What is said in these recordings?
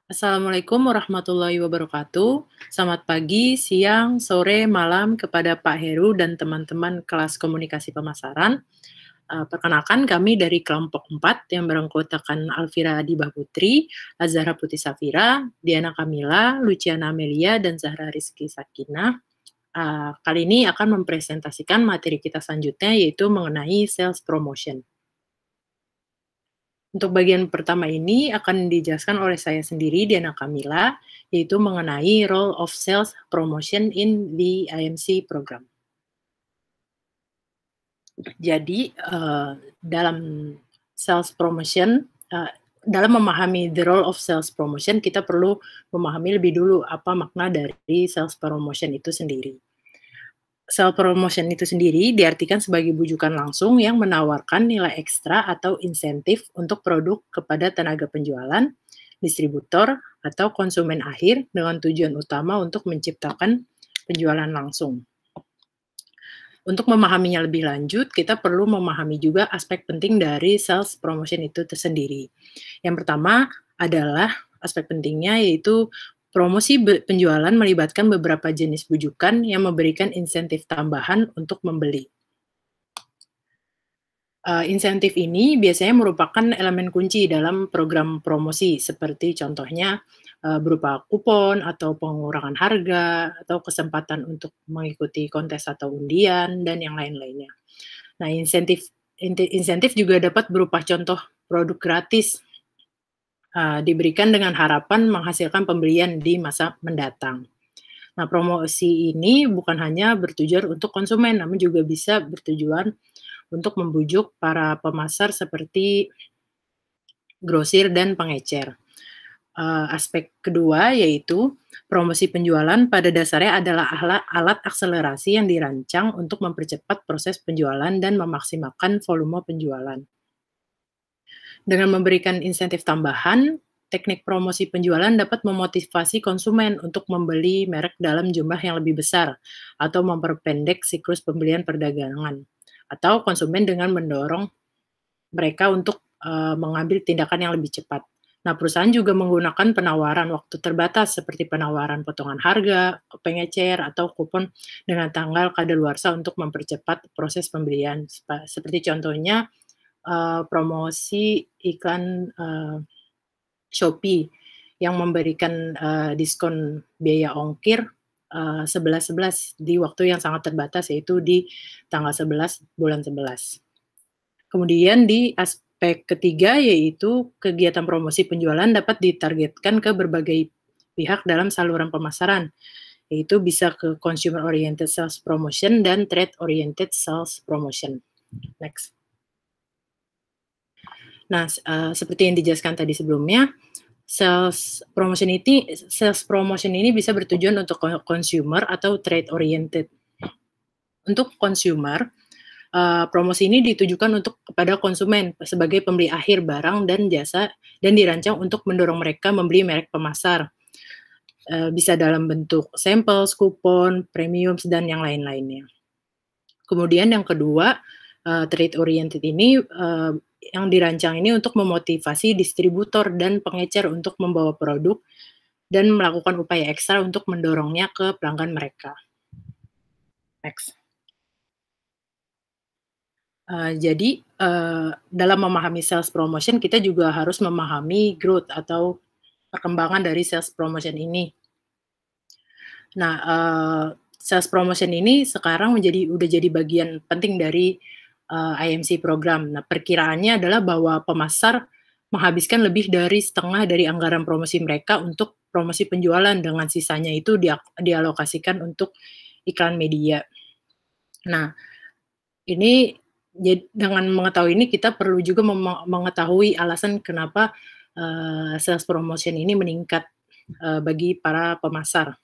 Assalamualaikum warahmatullahi wabarakatuh. Selamat pagi, siang, sore, malam kepada Pak Heru dan teman-teman kelas komunikasi pemasaran. Perkenalkan kami dari kelompok 4 yang beranggotakan Alfira Adibah Putri, Azhara Putih Safira, Diana Kamila, Luciana Amelia, dan Zahra Rizky Sakinah. Kali ini akan mempresentasikan materi kita selanjutnya yaitu mengenai sales promotion. Untuk bagian pertama ini akan dijelaskan oleh saya sendiri, Diana Kamila, yaitu mengenai role of sales promotion in the IMC program. Jadi, dalam sales promotion, dalam memahami the role of sales promotion, kita perlu memahami lebih dulu apa makna dari sales promotion itu sendiri. Sales promotion itu sendiri diartikan sebagai bujukan langsung yang menawarkan nilai ekstra atau insentif untuk produk kepada tenaga penjualan, distributor, atau konsumen akhir dengan tujuan utama untuk menciptakan penjualan langsung. Untuk memahaminya lebih lanjut, kita perlu memahami juga aspek penting dari sales promotion itu tersendiri. Yang pertama adalah aspek pentingnya yaitu promosi penjualan melibatkan beberapa jenis bujukan yang memberikan insentif tambahan untuk membeli. Insentif ini biasanya merupakan elemen kunci dalam program promosi, seperti contohnya berupa kupon atau pengurangan harga, atau kesempatan untuk mengikuti kontes atau undian, dan yang lain-lainnya. Nah, insentif juga dapat berupa contoh produk gratis, diberikan dengan harapan menghasilkan pembelian di masa mendatang. Nah, promosi ini bukan hanya bertujuan untuk konsumen, namun juga bisa bertujuan untuk membujuk para pemasar seperti grosir dan pengecer. Aspek kedua yaitu promosi penjualan pada dasarnya adalah alat akselerasi yang dirancang untuk mempercepat proses penjualan dan memaksimalkan volume penjualan. Dengan memberikan insentif tambahan, teknik promosi penjualan dapat memotivasi konsumen untuk membeli merek dalam jumlah yang lebih besar atau memperpendek siklus pembelian perdagangan, atau konsumen dengan mendorong mereka untuk mengambil tindakan yang lebih cepat. Nah, perusahaan juga menggunakan penawaran waktu terbatas seperti penawaran potongan harga, pengecer, atau kupon dengan tanggal kadaluarsa untuk mempercepat proses pembelian. Seperti contohnya promosi iklan Shopee yang memberikan diskon biaya ongkir 11.11 di waktu yang sangat terbatas, yaitu di tanggal 11 bulan 11. Kemudian di aspek ketiga yaitu kegiatan promosi penjualan dapat ditargetkan ke berbagai pihak dalam saluran pemasaran, yaitu bisa ke consumer oriented sales promotion dan trade oriented sales promotion. Next. Nah, seperti yang dijelaskan tadi sebelumnya, sales promotion ini bisa bertujuan untuk consumer atau trade oriented. Untuk consumer, promosi ini ditujukan untuk kepada konsumen sebagai pembeli akhir barang dan jasa dan dirancang untuk mendorong mereka membeli merek pemasar. Bisa dalam bentuk samples, kupon, premium, dan yang lain-lainnya. Kemudian yang kedua, trade oriented ini yang dirancang ini untuk memotivasi distributor dan pengecer untuk membawa produk dan melakukan upaya ekstra untuk mendorongnya ke pelanggan mereka. Next. Jadi, dalam memahami sales promotion, kita juga harus memahami growth atau perkembangan dari sales promotion ini. Nah, sales promotion ini sekarang udah jadi bagian penting dari IMC program. Nah, perkiraannya adalah bahwa pemasar menghabiskan lebih dari setengah dari anggaran promosi mereka untuk promosi penjualan, dengan sisanya itu dialokasikan untuk iklan media. Nah, ini dengan mengetahui ini kita perlu juga mengetahui alasan kenapa sales promotion ini meningkat bagi para pemasar.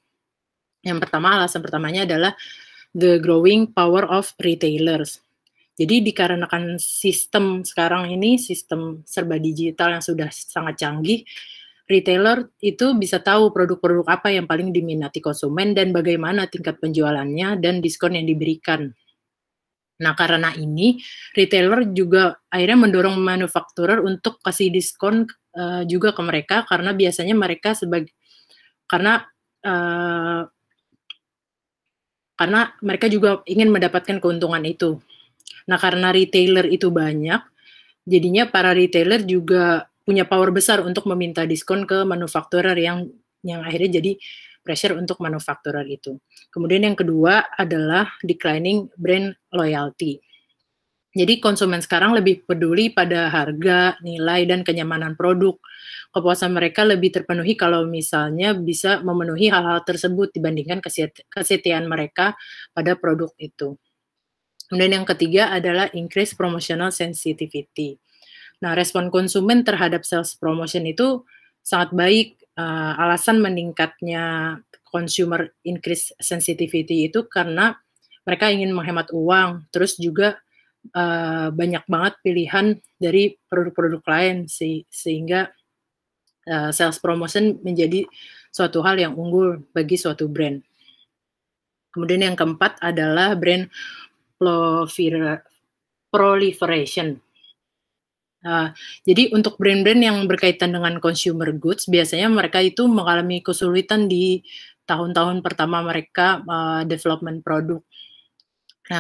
Alasan pertamanya adalah the growing power of retailers. Jadi dikarenakan sistem sekarang ini, sistem serba digital yang sudah sangat canggih, retailer itu bisa tahu produk-produk apa yang paling diminati konsumen dan bagaimana tingkat penjualannya dan diskon yang diberikan. Nah, karena ini retailer juga akhirnya mendorong manufakturer untuk kasih diskon, juga ke mereka karena biasanya mereka karena, eee, karena mereka juga ingin mendapatkan keuntungan itu. Nah, karena retailer itu banyak, jadinya para retailer juga punya power besar untuk meminta diskon ke manufakturer yang akhirnya jadi pressure untuk manufakturer itu. Kemudian yang kedua adalah declining brand loyalty. Jadi konsumen sekarang lebih peduli pada harga, nilai, dan kenyamanan produk. Kepuasan mereka lebih terpenuhi kalau misalnya bisa memenuhi hal-hal tersebut dibandingkan kesetiaan mereka pada produk itu. Kemudian yang ketiga adalah increase promotional sensitivity. Nah, respon konsumen terhadap sales promotion itu sangat baik. Alasan meningkatnya consumer increase sensitivity itu karena mereka ingin menghemat uang, terus juga banyak banget pilihan dari produk-produk lain sehingga, sales promotion menjadi suatu hal yang unggul bagi suatu brand. Kemudian yang keempat adalah brand proliferation. Jadi untuk brand-brand yang berkaitan dengan consumer goods, biasanya mereka itu mengalami kesulitan di tahun-tahun pertama mereka, development produk. Nah,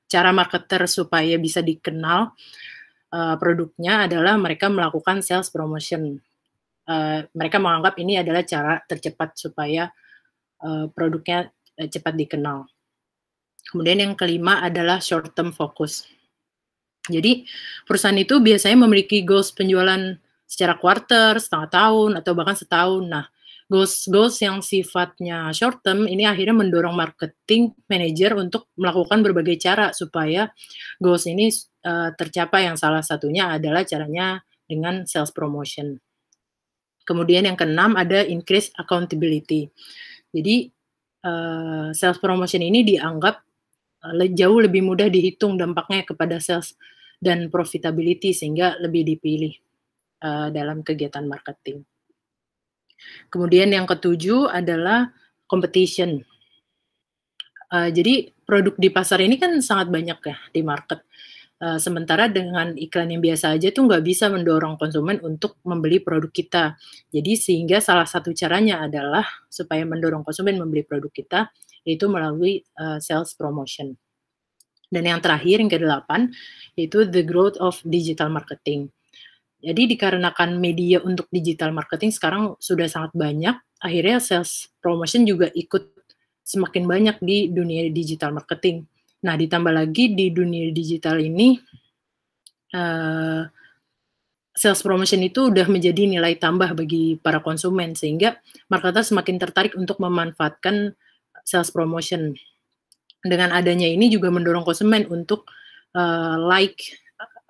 cara marketer supaya bisa dikenal, produknya adalah mereka melakukan sales promotion. Mereka menganggap ini adalah cara tercepat supaya, produknya, cepat dikenal. Kemudian yang kelima adalah short term focus. Jadi, perusahaan itu biasanya memiliki goals penjualan secara quarter, setengah tahun, atau bahkan setahun. Nah, goals-goals yang sifatnya short term ini akhirnya mendorong marketing manager untuk melakukan berbagai cara supaya goals ini, tercapai, yang salah satunya adalah caranya dengan sales promotion. Kemudian yang keenam ada increase accountability. Jadi, sales promotion ini dianggap, jauh lebih mudah dihitung dampaknya kepada sales dan profitability sehingga lebih dipilih, dalam kegiatan marketing. Kemudian yang ketujuh adalah competition. Jadi produk di pasar ini kan sangat banyak ya di market, sementara dengan iklan yang biasa aja tuh nggak bisa mendorong konsumen untuk membeli produk kita. Jadi sehingga salah satu caranya adalah supaya mendorong konsumen membeli produk kita, yaitu melalui, sales promotion. Dan yang terakhir, yang kedelapan, yaitu the growth of digital marketing. Jadi dikarenakan media untuk digital marketing sekarang sudah sangat banyak, akhirnya sales promotion juga ikut semakin banyak di dunia digital marketing. Nah, ditambah lagi di dunia digital ini, eee, sales promotion itu udah menjadi nilai tambah bagi para konsumen, sehingga marketer semakin tertarik untuk memanfaatkan sales promotion. Dengan adanya ini juga mendorong konsumen untuk,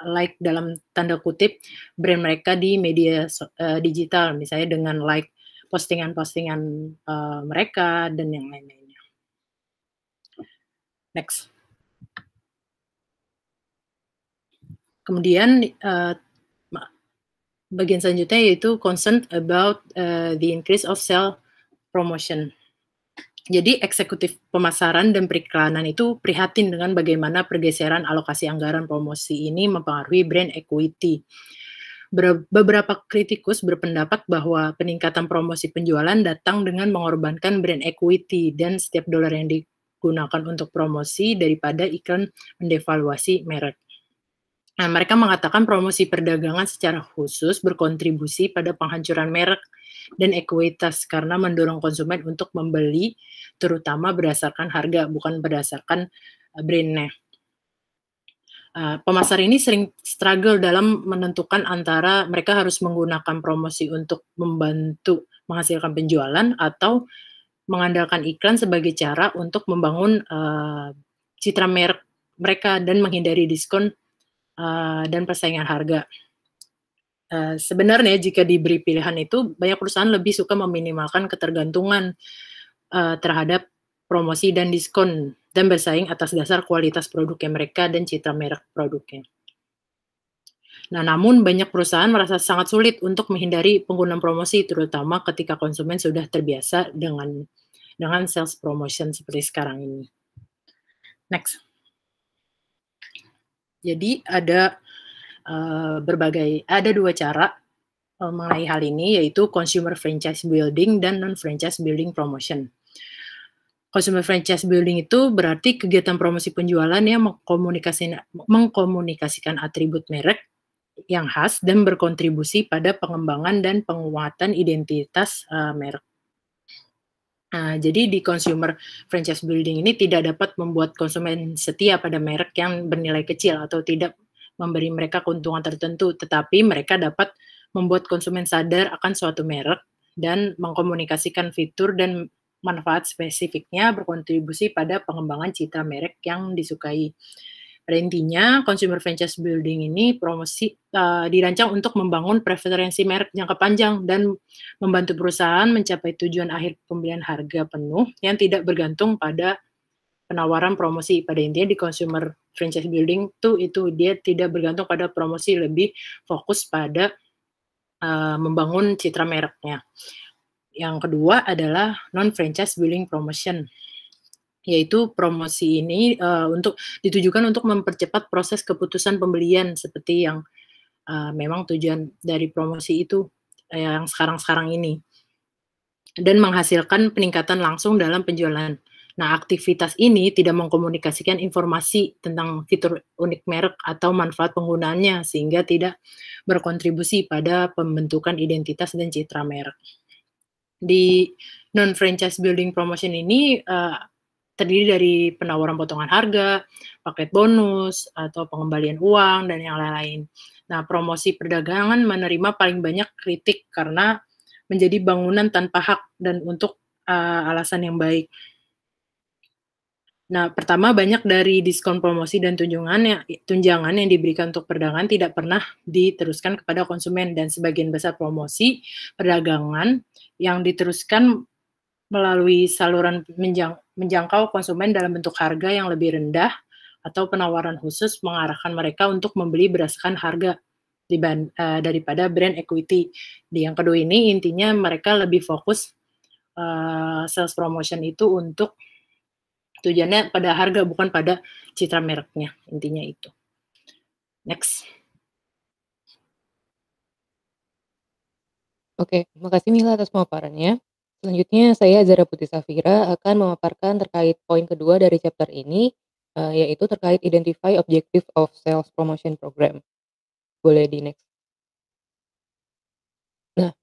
like dalam tanda kutip brand mereka di media digital, misalnya dengan like postingan-postingan, mereka dan yang lain-lainnya. Next. Kemudian, bagian selanjutnya yaitu concern about, the increase of sale promotion. Jadi eksekutif pemasaran dan periklanan itu prihatin dengan bagaimana pergeseran alokasi anggaran promosi ini mempengaruhi brand equity. Beberapa kritikus berpendapat bahwa peningkatan promosi penjualan datang dengan mengorbankan brand equity dan setiap dolar yang digunakan untuk promosi daripada iklan mendevaluasi merek. Nah, mereka mengatakan promosi perdagangan secara khusus berkontribusi pada penghancuran merek dan ekuitas karena mendorong konsumen untuk membeli terutama berdasarkan harga, bukan berdasarkan, brand-nya. Pemasar ini sering struggle dalam menentukan antara mereka harus menggunakan promosi untuk membantu menghasilkan penjualan atau mengandalkan iklan sebagai cara untuk membangun, citra merek mereka dan menghindari diskon, dan persaingan harga. Sebenarnya jika diberi pilihan itu, banyak perusahaan lebih suka meminimalkan ketergantungan, terhadap promosi dan diskon, dan bersaing atas dasar kualitas produknya mereka dan citra merek produknya. Nah, namun banyak perusahaan merasa sangat sulit untuk menghindari penggunaan promosi, terutama ketika konsumen sudah terbiasa dengan sales promotion seperti sekarang ini. Next. Jadi ada 2 cara, mengenai hal ini, yaitu consumer franchise building dan non-franchise building promotion. Consumer franchise building itu berarti kegiatan promosi penjualan yang mengkomunikasikan atribut merek yang khas dan berkontribusi pada pengembangan dan penguatan identitas, merek. Jadi di consumer franchise building ini tidak dapat membuat konsumen setia pada merek yang bernilai kecil atau tidak memberi mereka keuntungan tertentu, tetapi mereka dapat membuat konsumen sadar akan suatu merek dan mengkomunikasikan fitur dan manfaat spesifiknya berkontribusi pada pengembangan citra merek yang disukai. Pada intinya, consumer franchise building ini dirancang untuk membangun preferensi merek jangka panjang dan membantu perusahaan mencapai tujuan akhir pembelian harga penuh yang tidak bergantung pada penawaran promosi. Pada intinya di consumer franchise building itu dia tidak bergantung pada promosi, lebih fokus pada, membangun citra mereknya. Yang kedua adalah non franchise building promotion, yaitu promosi ini, ditujukan untuk mempercepat proses keputusan pembelian seperti yang, memang tujuan dari promosi itu, yang sekarang-sekarang ini. Dan menghasilkan peningkatan langsung dalam penjualan. Nah, aktivitas ini tidak mengkomunikasikan informasi tentang fitur unik merek atau manfaat penggunaannya, sehingga tidak berkontribusi pada pembentukan identitas dan citra merek. Di non-franchise building promotion ini, terdiri dari penawaran potongan harga, paket bonus, atau pengembalian uang, dan yang lain-lain. Nah, promosi perdagangan menerima paling banyak kritik karena menjadi bangunan tanpa hak dan untuk, alasan yang baik. Nah, pertama banyak dari diskon promosi dan tunjangan yang diberikan untuk perdagangan tidak pernah diteruskan kepada konsumen dan sebagian besar promosi perdagangan yang diteruskan melalui saluran menjangkau konsumen dalam bentuk harga yang lebih rendah atau penawaran khusus mengarahkan mereka untuk membeli berdasarkan harga daripada brand equity. Di yang kedua ini intinya mereka lebih fokus, sales promotion itu untuk tujuannya pada harga bukan pada citra mereknya, intinya itu. Next. Oke, terima kasih Mila atas pemaparannya. Selanjutnya saya Zara Putri Safira akan memaparkan terkait poin kedua dari chapter ini, yaitu terkait identify objective of sales promotion program. Boleh di-next. Nah,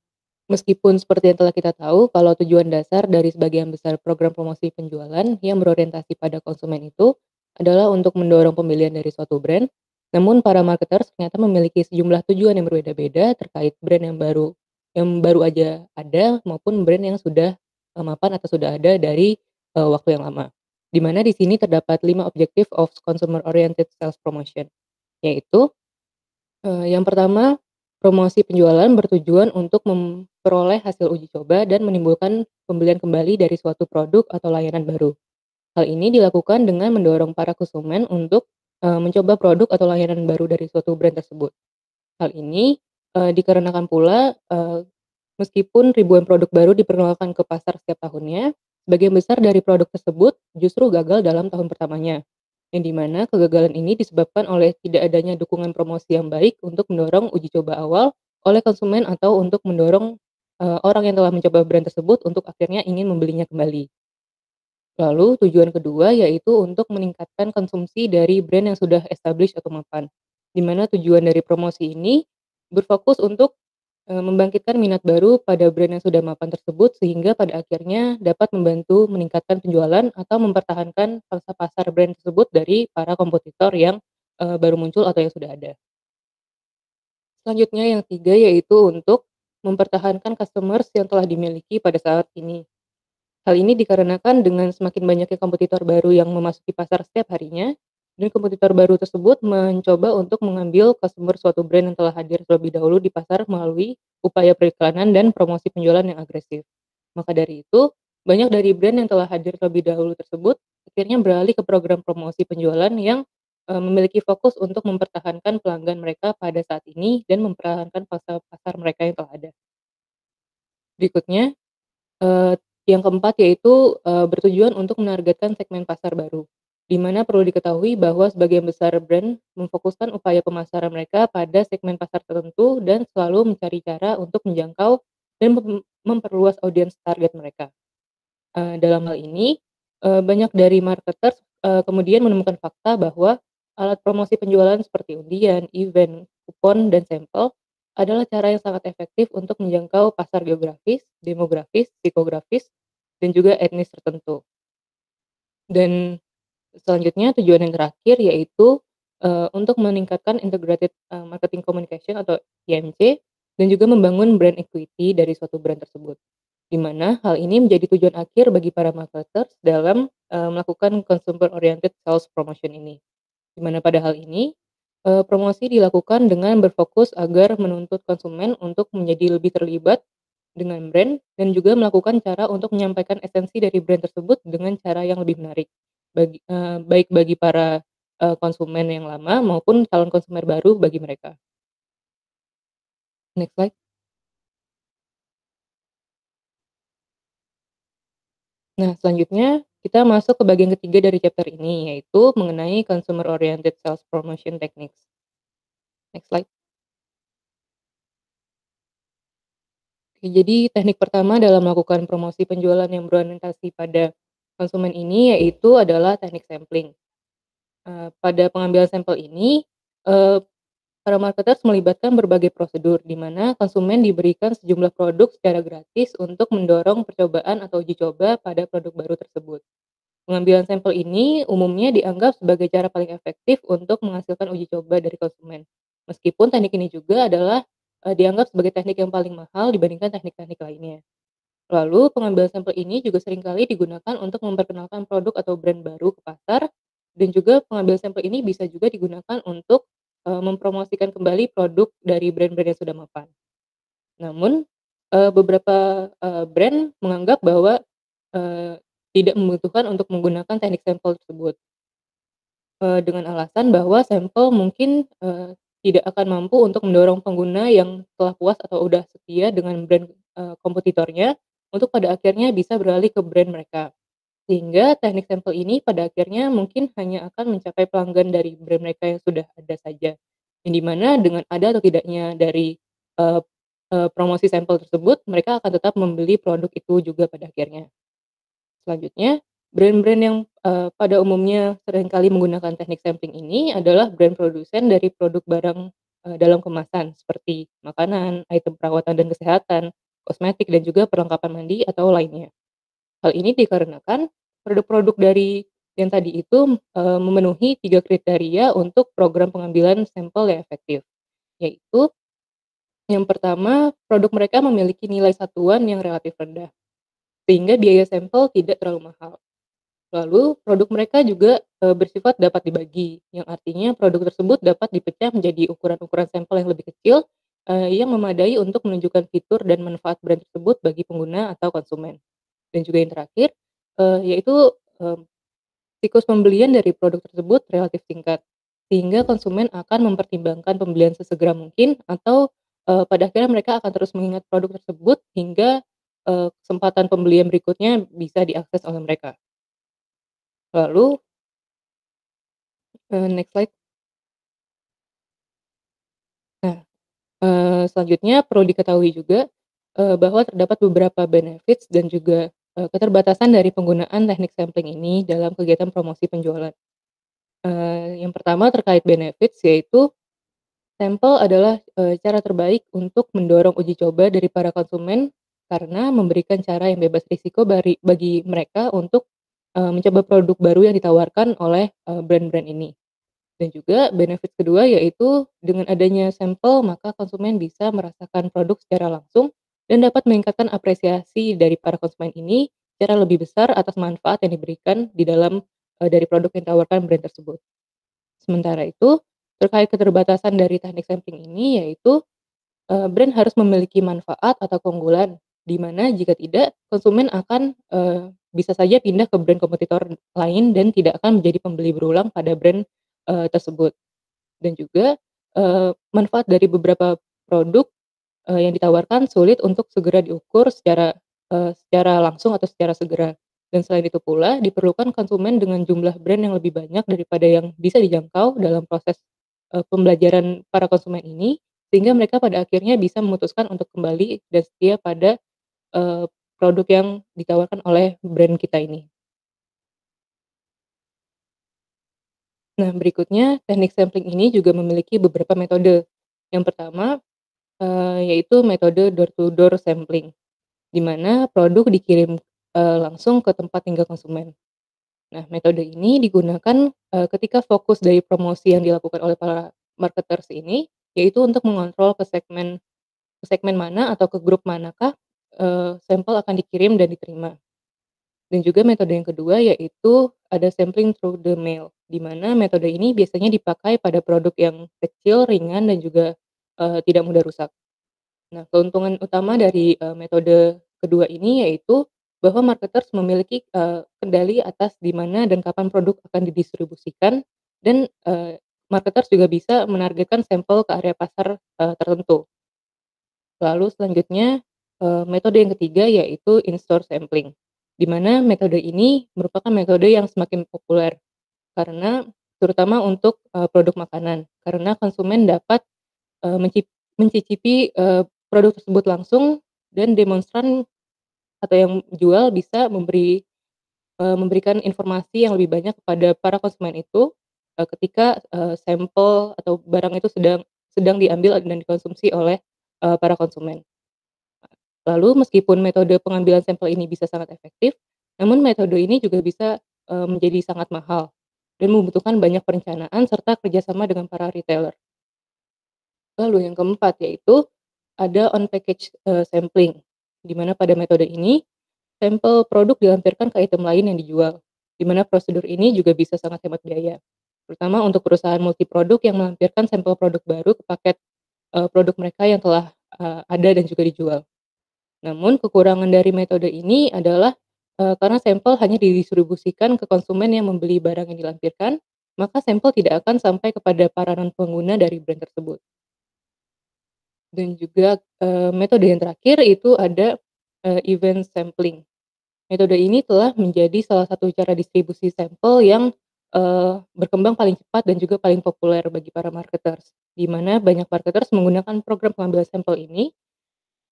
meskipun seperti yang telah kita tahu kalau tujuan dasar dari sebagian besar program promosi penjualan yang berorientasi pada konsumen itu adalah untuk mendorong pembelian dari suatu brand, namun para marketers ternyata memiliki sejumlah tujuan yang berbeda-beda terkait brand yang baru aja ada maupun brand yang sudah, mapan atau sudah ada dari, waktu yang lama. Di mana di sini terdapat 5 objektif of consumer oriented sales promotion, yaitu yang pertama, promosi penjualan bertujuan untuk memperoleh hasil uji coba dan menimbulkan pembelian kembali dari suatu produk atau layanan baru. Hal ini dilakukan dengan mendorong para konsumen untuk, mencoba produk atau layanan baru dari suatu brand tersebut. Hal ini, dikarenakan pula, meskipun ribuan produk baru diperkenalkan ke pasar setiap tahunnya, sebagian besar dari produk tersebut justru gagal dalam tahun pertamanya, yang di mana kegagalan ini disebabkan oleh tidak adanya dukungan promosi yang baik untuk mendorong uji coba awal oleh konsumen atau untuk mendorong, orang yang telah mencoba brand tersebut untuk akhirnya ingin membelinya kembali. Lalu tujuan kedua yaitu untuk meningkatkan konsumsi dari brand yang sudah established atau mapan, di mana tujuan dari promosi ini berfokus untuk membangkitkan minat baru pada brand yang sudah mapan tersebut sehingga pada akhirnya dapat membantu meningkatkan penjualan atau mempertahankan pangsa pasar brand tersebut dari para kompetitor yang, baru muncul atau yang sudah ada. Selanjutnya yang tiga yaitu untuk mempertahankan customers yang telah dimiliki pada saat ini. Hal ini dikarenakan dengan semakin banyaknya kompetitor baru yang memasuki pasar setiap harinya, dan kompetitor baru tersebut mencoba untuk mengambil customer suatu brand yang telah hadir terlebih dahulu di pasar melalui upaya periklanan dan promosi penjualan yang agresif. Maka dari itu, banyak dari brand yang telah hadir terlebih dahulu tersebut akhirnya beralih ke program promosi penjualan yang memiliki fokus untuk mempertahankan pelanggan mereka pada saat ini dan mempertahankan pasar pasar mereka yang telah ada. Berikutnya, Eee, yang keempat yaitu, bertujuan untuk menargetkan segmen pasar baru. di mana perlu diketahui bahwa sebagian besar brand memfokuskan upaya pemasaran mereka pada segmen pasar tertentu dan selalu mencari cara untuk menjangkau dan memperluas audiens target mereka. Dalam hal ini, banyak dari marketers, kemudian menemukan fakta bahwa alat promosi penjualan seperti undian, event, kupon, dan sampel adalah cara yang sangat efektif untuk menjangkau pasar geografis, demografis, psikografis, dan juga etnis tertentu. Dan selanjutnya tujuan yang terakhir yaitu, untuk meningkatkan integrated, marketing communication atau IMC dan juga membangun brand equity dari suatu brand tersebut. Di mana hal ini menjadi tujuan akhir bagi para marketers dalam, melakukan consumer oriented sales promotion ini. Di mana pada hal ini, promosi dilakukan dengan berfokus agar menuntut konsumen untuk menjadi lebih terlibat dengan brand dan juga melakukan cara untuk menyampaikan esensi dari brand tersebut dengan cara yang lebih menarik, baik bagi para, konsumen yang lama maupun calon konsumen baru bagi mereka. Next slide. Nah, selanjutnya kita masuk ke bagian ketiga dari chapter ini, yaitu mengenai consumer oriented sales promotion techniques. Next slide. Oke, jadi teknik pertama dalam melakukan promosi penjualan yang berorientasi pada konsumen ini yaitu adalah teknik sampling. Pada pengambilan sampel ini, eee, para marketers melibatkan berbagai prosedur di mana konsumen diberikan sejumlah produk secara gratis untuk mendorong percobaan atau uji coba pada produk baru tersebut. Pengambilan sampel ini umumnya dianggap sebagai cara paling efektif untuk menghasilkan uji coba dari konsumen. Meskipun teknik ini juga adalah, dianggap sebagai teknik yang paling mahal dibandingkan teknik-teknik lainnya. Lalu pengambilan sampel ini juga seringkali digunakan untuk memperkenalkan produk atau brand baru ke pasar, dan juga pengambilan sampel ini bisa juga digunakan untuk, mempromosikan kembali produk dari brand-brand yang sudah mapan. Namun, beberapa, brand menganggap bahwa, eee, tidak membutuhkan untuk menggunakan teknik sampel tersebut, dengan alasan bahwa sampel mungkin, tidak akan mampu untuk mendorong pengguna yang telah puas atau udah setia dengan brand, kompetitornya untuk pada akhirnya bisa beralih ke brand mereka. Sehingga teknik sampel ini pada akhirnya mungkin hanya akan mencapai pelanggan dari brand mereka yang sudah ada saja. Yang di mana dengan ada atau tidaknya dari, eee promosi sampel tersebut, mereka akan tetap membeli produk itu juga pada akhirnya. Selanjutnya, brand-brand yang, pada umumnya seringkali menggunakan teknik sampling ini adalah brand produsen dari produk barang, dalam kemasan seperti makanan, item perawatan dan kesehatan, kosmetik, dan juga perlengkapan mandi atau lainnya. Hal ini dikarenakan produk-produk dari yang tadi itu, memenuhi 3 kriteria untuk program pengambilan sampel yang efektif, yaitu yang pertama, produk mereka memiliki nilai satuan yang relatif rendah, sehingga biaya sampel tidak terlalu mahal. Lalu, produk mereka juga, bersifat dapat dibagi, yang artinya produk tersebut dapat dipecah menjadi ukuran-ukuran sampel yang lebih kecil, yang memadai untuk menunjukkan fitur dan manfaat brand tersebut bagi pengguna atau konsumen. Dan juga yang terakhir, yaitu, siklus pembelian dari produk tersebut relatif singkat, sehingga konsumen akan mempertimbangkan pembelian sesegera mungkin atau, pada akhirnya mereka akan terus mengingat produk tersebut hingga, kesempatan pembelian berikutnya bisa diakses oleh mereka. Lalu, next slide. Nah, selanjutnya perlu diketahui juga, bahwa terdapat beberapa benefits dan juga, keterbatasan dari penggunaan teknik sampling ini dalam kegiatan promosi penjualan. Yang pertama terkait benefits yaitu sampel adalah, cara terbaik untuk mendorong uji coba dari para konsumen, karena memberikan cara yang bebas risiko bagi mereka untuk, mencoba produk baru yang ditawarkan oleh, brand-brand ini. Dan juga benefit kedua yaitu dengan adanya sampel maka konsumen bisa merasakan produk secara langsung dan dapat meningkatkan apresiasi dari para konsumen ini secara lebih besar atas manfaat yang diberikan di dalam, dari produk yang ditawarkan brand tersebut. Sementara itu, terkait keterbatasan dari teknik sampling ini yaitu, brand harus memiliki manfaat atau keunggulan, di mana jika tidak, konsumen akan, bisa saja pindah ke brand kompetitor lain dan tidak akan menjadi pembeli berulang pada brand, tersebut. Dan juga, manfaat dari beberapa produk, yang ditawarkan sulit untuk segera diukur secara langsung atau secara segera. Dan selain itu pula, diperlukan konsumen dengan jumlah brand yang lebih banyak daripada yang bisa dijangkau dalam proses, pembelajaran para konsumen ini, sehingga mereka pada akhirnya bisa memutuskan untuk kembali dan setia pada, eee, produk yang ditawarkan oleh brand kita ini. Nah, berikutnya teknik sampling ini juga memiliki beberapa metode. Yang pertama, yaitu metode door to door sampling, di mana produk dikirim, langsung ke tempat tinggal konsumen. Nah, metode ini digunakan, ketika fokus dari promosi yang dilakukan oleh para marketers ini, yaitu untuk mengontrol ke segmen mana atau ke grup manakah, sampel akan dikirim dan diterima. Dan juga metode yang kedua yaitu ada sampling through the mail, di mana metode ini biasanya dipakai pada produk yang kecil, ringan, dan juga, tidak mudah rusak. Nah, keuntungan utama dari, metode kedua ini yaitu bahwa marketers memiliki, kendali atas di mana dan kapan produk akan didistribusikan dan, marketers juga bisa menargetkan sampel ke area pasar, tertentu. Lalu selanjutnya, metode yang ketiga yaitu in-store sampling, di mana metode ini merupakan metode yang semakin populer karena terutama untuk, produk makanan, karena konsumen dapat, mencicipi, produk tersebut langsung dan demonstran atau yang jual bisa memberikan informasi yang lebih banyak kepada para konsumen itu, ketika, sampel atau barang itu sedang sedang diambil dan dikonsumsi oleh, para konsumen. Lalu meskipun metode pengambilan sampel ini bisa sangat efektif, namun metode ini juga bisa, menjadi sangat mahal dan membutuhkan banyak perencanaan serta kerjasama dengan para retailer. Lalu yang keempat yaitu ada on package, sampling, di mana pada metode ini sampel produk dilampirkan ke item lain yang dijual, di mana prosedur ini juga bisa sangat hemat biaya, terutama untuk perusahaan multiproduk yang melampirkan sampel produk baru ke paket, produk mereka yang telah, ada dan juga dijual. Namun kekurangan dari metode ini adalah, karena sampel hanya didistribusikan ke konsumen yang membeli barang yang dilampirkan, maka sampel tidak akan sampai kepada para non-pengguna dari brand tersebut. Dan juga, metode yang terakhir itu ada, event sampling. Metode ini telah menjadi salah satu cara distribusi sampel yang, berkembang paling cepat dan juga paling populer bagi para marketers, di mana banyak marketers menggunakan program pengambilan sampel ini,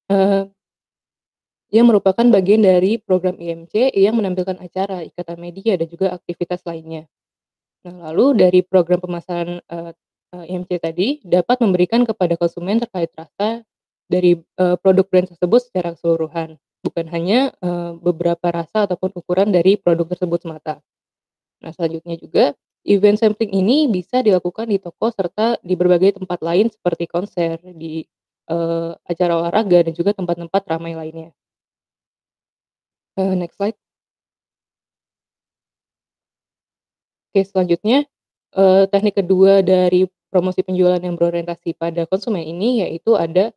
eee, yang merupakan bagian dari program IMC yang menampilkan acara, ikatan media, dan juga aktivitas lainnya. Nah, lalu dari program pemasaran, IMC tadi dapat memberikan kepada konsumen terkait rasa dari, produk brand tersebut secara keseluruhan, bukan hanya, beberapa rasa ataupun ukuran dari produk tersebut semata. Nah, selanjutnya juga event sampling ini bisa dilakukan di toko serta di berbagai tempat lain seperti konser, di, acara olahraga, dan juga tempat-tempat ramai lainnya. Next slide. Oke, selanjutnya, teknik kedua dari promosi penjualan yang berorientasi pada konsumen ini yaitu ada,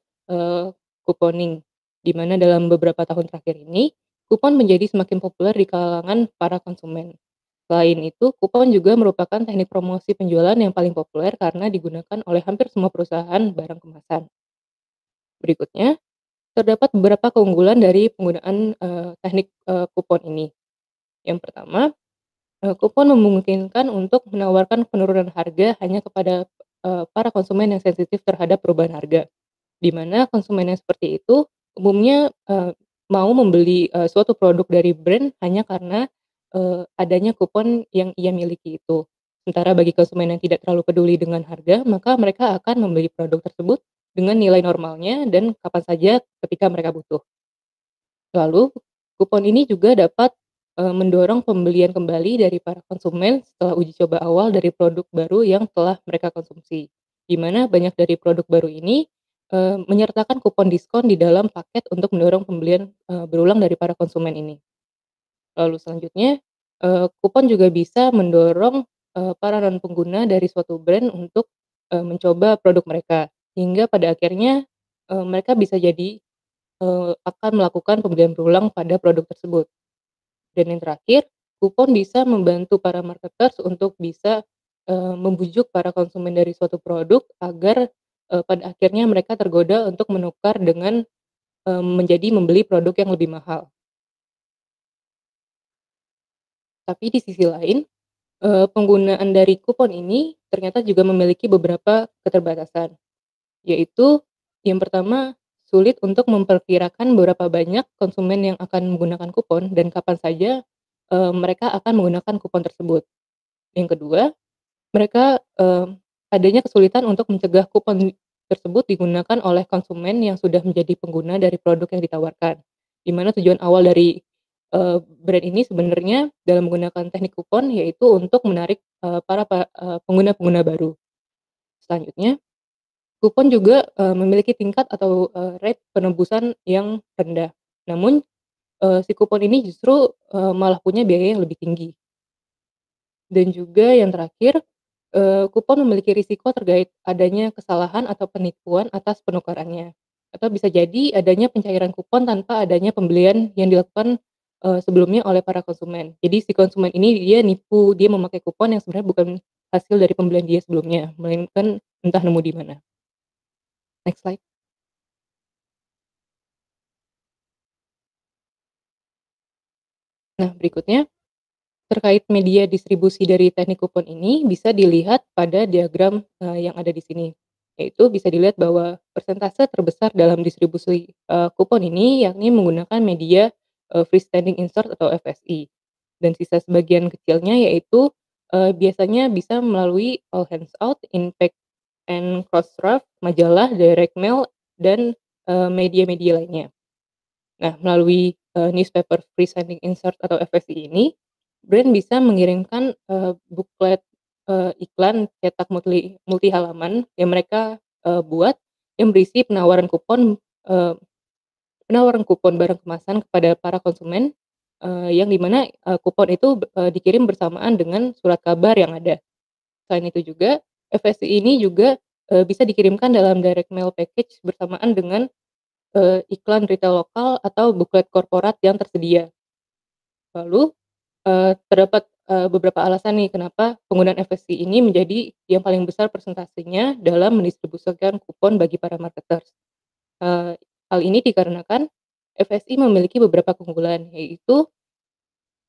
couponing, di mana dalam beberapa tahun terakhir ini, kupon menjadi semakin populer di kalangan para konsumen. Selain itu, kupon juga merupakan teknik promosi penjualan yang paling populer karena digunakan oleh hampir semua perusahaan barang kemasan. Berikutnya, terdapat beberapa keunggulan dari penggunaan, teknik, kupon ini. Yang pertama, kupon memungkinkan untuk menawarkan penurunan harga hanya kepada, para konsumen yang sensitif terhadap perubahan harga, di mana konsumen yang seperti itu umumnya, mau membeli, suatu produk dari brand hanya karena, adanya kupon yang ia miliki itu. Sementara bagi konsumen yang tidak terlalu peduli dengan harga, maka mereka akan membeli produk tersebut dengan nilai normalnya dan kapan saja ketika mereka butuh. Lalu, kupon ini juga dapat, mendorong pembelian kembali dari para konsumen setelah uji coba awal dari produk baru yang telah mereka konsumsi. Di mana banyak dari produk baru ini, menyertakan kupon diskon di dalam paket untuk mendorong pembelian, berulang dari para konsumen ini. Lalu selanjutnya, kupon juga bisa mendorong, para non-pengguna dari suatu brand untuk, mencoba produk mereka, hingga pada akhirnya, mereka bisa jadi akan melakukan pembelian berulang pada produk tersebut. Dan yang terakhir, kupon bisa membantu para marketers untuk bisa, membujuk para konsumen dari suatu produk agar, pada akhirnya mereka tergoda untuk menukar dengan, menjadi membeli produk yang lebih mahal. Tapi di sisi lain, penggunaan dari kupon ini ternyata juga memiliki beberapa keterbatasan, yaitu yang pertama, sulit untuk memperkirakan berapa banyak konsumen yang akan menggunakan kupon dan kapan saja, mereka akan menggunakan kupon tersebut. Yang kedua, mereka, adanya kesulitan untuk mencegah kupon tersebut digunakan oleh konsumen yang sudah menjadi pengguna dari produk yang ditawarkan. Di mana tujuan awal dari, brand ini sebenarnya dalam menggunakan teknik kupon yaitu untuk menarik, pengguna-pengguna baru. Selanjutnya, kupon juga, memiliki tingkat atau, rate penebusan yang rendah. Namun, si kupon ini justru, malah punya biaya yang lebih tinggi. Dan juga yang terakhir, kupon memiliki risiko terkait adanya kesalahan atau penipuan atas penukarannya. Atau bisa jadi adanya pencairan kupon tanpa adanya pembelian yang dilakukan, sebelumnya oleh para konsumen. Jadi si konsumen ini dia nipu, dia memakai kupon yang sebenarnya bukan hasil dari pembelian dia sebelumnya, melainkan entah nemu di mana. Next slide. Nah berikutnya, terkait media distribusi dari teknik kupon ini bisa dilihat pada diagram, yang ada di sini. Yaitu bisa dilihat bahwa persentase terbesar dalam distribusi, kupon ini yakni menggunakan media, freestanding insert atau FSI. Dan sisa sebagian kecilnya yaitu, biasanya bisa melalui all hands out, impact and crossref, majalah, direct mail, dan, media-media lainnya. Nah, melalui, newspaper presenting insert atau FSI ini, brand bisa mengirimkan, buklet, iklan cetak multi halaman yang mereka, buat yang berisi penawaran kupon barang kemasan kepada para konsumen, yang di mana, kupon itu, dikirim bersamaan dengan surat kabar yang ada. Selain itu juga, FSI ini juga, bisa dikirimkan dalam direct mail package bersamaan dengan iklan retail lokal atau buklet korporat yang tersedia. Lalu, terdapat, beberapa alasan nih kenapa penggunaan FSC ini menjadi yang paling besar persentasenya dalam mendistribusikan kupon bagi para marketers. Eee, Hal ini dikarenakan FSI memiliki beberapa keunggulan, yaitu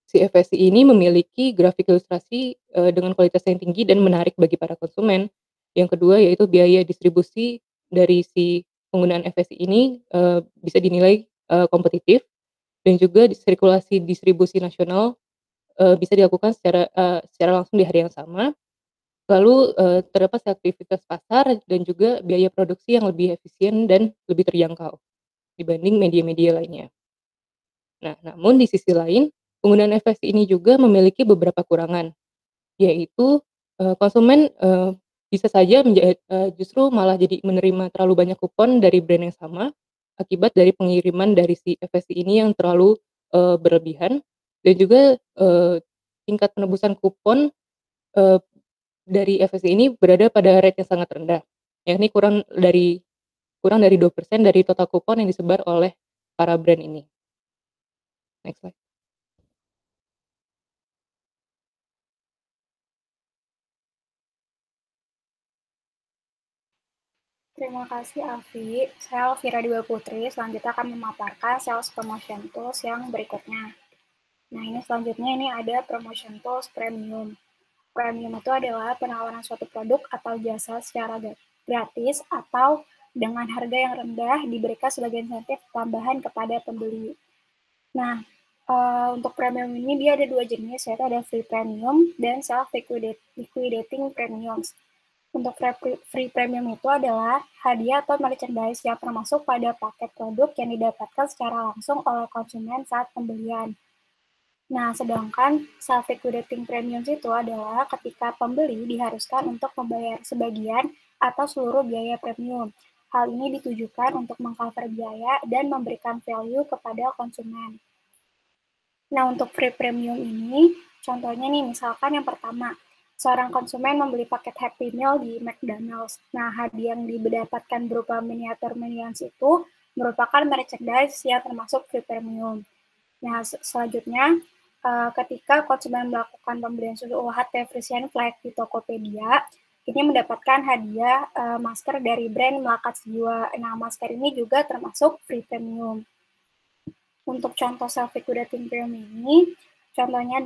si FSI ini memiliki grafik ilustrasi, dengan kualitas yang tinggi dan menarik bagi para konsumen. Yang kedua yaitu biaya distribusi dari si penggunaan FSI ini, bisa dinilai, kompetitif dan juga sirkulasi distribusi nasional, bisa dilakukan secara langsung di hari yang sama. Lalu, terdapat aktivitas pasar dan juga biaya produksi yang lebih efisien dan lebih terjangkau dibanding media-media lainnya. Nah, namun di sisi lain, penggunaan FSI ini juga memiliki beberapa kekurangan, yaitu, konsumen, bisa saja justru malah jadi menerima terlalu banyak kupon dari brand yang sama, akibat dari pengiriman dari si FSI ini yang terlalu, berlebihan dan juga, tingkat penebusan kupon, eee, dari FSI ini berada pada rate yang sangat rendah, yakni kurang dari 2% dari total kupon yang disebar oleh para brand ini. Next slide. Terima kasih Alfi. Saya Alvira Dewa Putri, selanjutnya akan memaparkan sales promotion tools yang berikutnya. Nah ini selanjutnya ini ada promotion tools premium. Premium itu adalah penawaran suatu produk atau jasa secara gratis atau dengan harga yang rendah diberikan sebagai insentif tambahan kepada pembeli. Nah, untuk premium ini dia ada dua jenis, yaitu ada free premium dan self liquidating premiums. Untuk free premium itu adalah hadiah atau merchandise yang termasuk pada paket produk yang didapatkan secara langsung oleh konsumen saat pembelian. Nah, sedangkan self-liquidating premiums itu adalah ketika pembeli diharuskan untuk membayar sebagian atau seluruh biaya premium. Hal ini ditujukan untuk mengcover biaya dan memberikan value kepada konsumen. Nah, untuk free premium ini, contohnya nih, misalkan yang pertama, seorang konsumen membeli paket Happy Meal di McDonald's. Nah, hadiah yang didapatkan berupa miniatur Minions itu merupakan merchandise yang termasuk free premium. Nah, selanjutnya, ketika konsumen melakukan pembelian susu UHT Frisian Flag di Tokopedia, ini mendapatkan hadiah masker dari brand Melakat Jiwa. Nah, masker ini juga termasuk free premium. Untuk contoh self-liquidating premium ini, Contohnya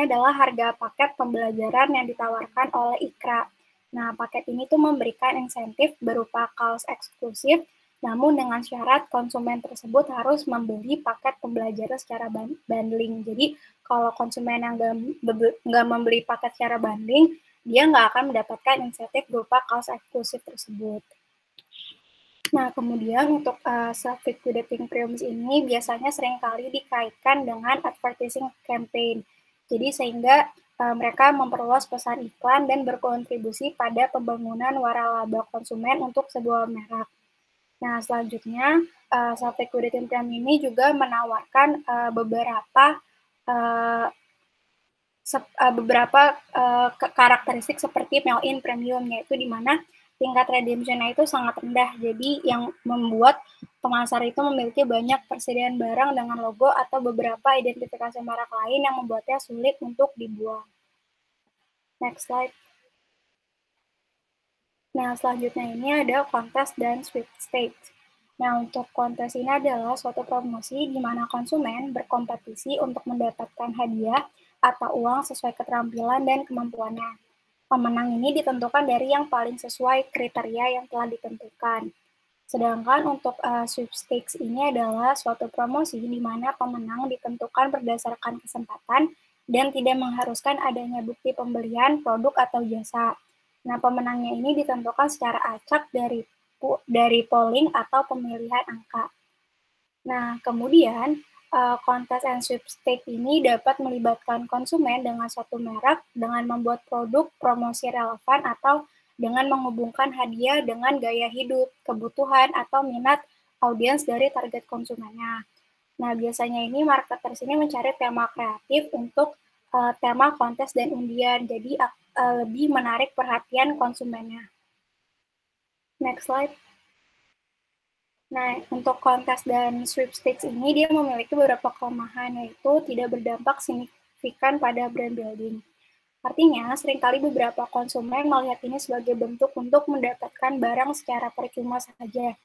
adalah harga paket pembelajaran yang ditawarkan oleh Ikra. Nah, paket ini tuh memberikan insentif berupa kaos eksklusif, namun dengan syarat konsumen tersebut harus membeli paket pembelajaran secara bundling. Jadi, kalau konsumen yang nggak membeli paket secara bundling, dia nggak akan mendapatkan insentif berupa kaos eksklusif tersebut. Nah, kemudian untuk self-liquidating premiums ini biasanya seringkali dikaitkan dengan advertising campaign. Jadi sehingga mereka memperluas pesan iklan dan berkontribusi pada pembangunan waralaba konsumen untuk sebuah merek. Nah, selanjutnya self-liquidating premium ini juga menawarkan beberapa karakteristik seperti mail-in premium, yaitu di mana tingkat redemption-nya itu sangat rendah, jadi yang membuat pemasar itu memiliki banyak persediaan barang dengan logo atau beberapa identifikasi merek lain yang membuatnya sulit untuk dibuang. Next slide. Nah, selanjutnya ini ada kontes dan sweepstakes. Nah, untuk kontes ini adalah suatu promosi di mana konsumen berkompetisi untuk mendapatkan hadiah atau uang sesuai keterampilan dan kemampuannya. Pemenang ini ditentukan dari yang paling sesuai kriteria yang telah ditentukan. Sedangkan untuk sweepstakes ini adalah suatu promosi di mana pemenang ditentukan berdasarkan kesempatan dan tidak mengharuskan adanya bukti pembelian produk atau jasa. Nah, pemenangnya ini ditentukan secara acak dari polling atau pemilihan angka. Nah, kemudian kontes and sweepstakes ini dapat melibatkan konsumen dengan suatu merek dengan membuat produk promosi relevan atau dengan menghubungkan hadiah dengan gaya hidup, kebutuhan, atau minat audiens dari target konsumennya. Nah, biasanya ini marketers ini mencari tema kreatif untuk tema kontes dan undian, jadi lebih menarik perhatian konsumennya. Next slide. Nah, untuk kontes dan sweepstakes ini dia memiliki beberapa kelemahan, yaitu tidak berdampak signifikan pada brand building. Artinya, seringkali beberapa konsumen melihat ini sebagai bentuk untuk mendapatkan barang secara percuma saja.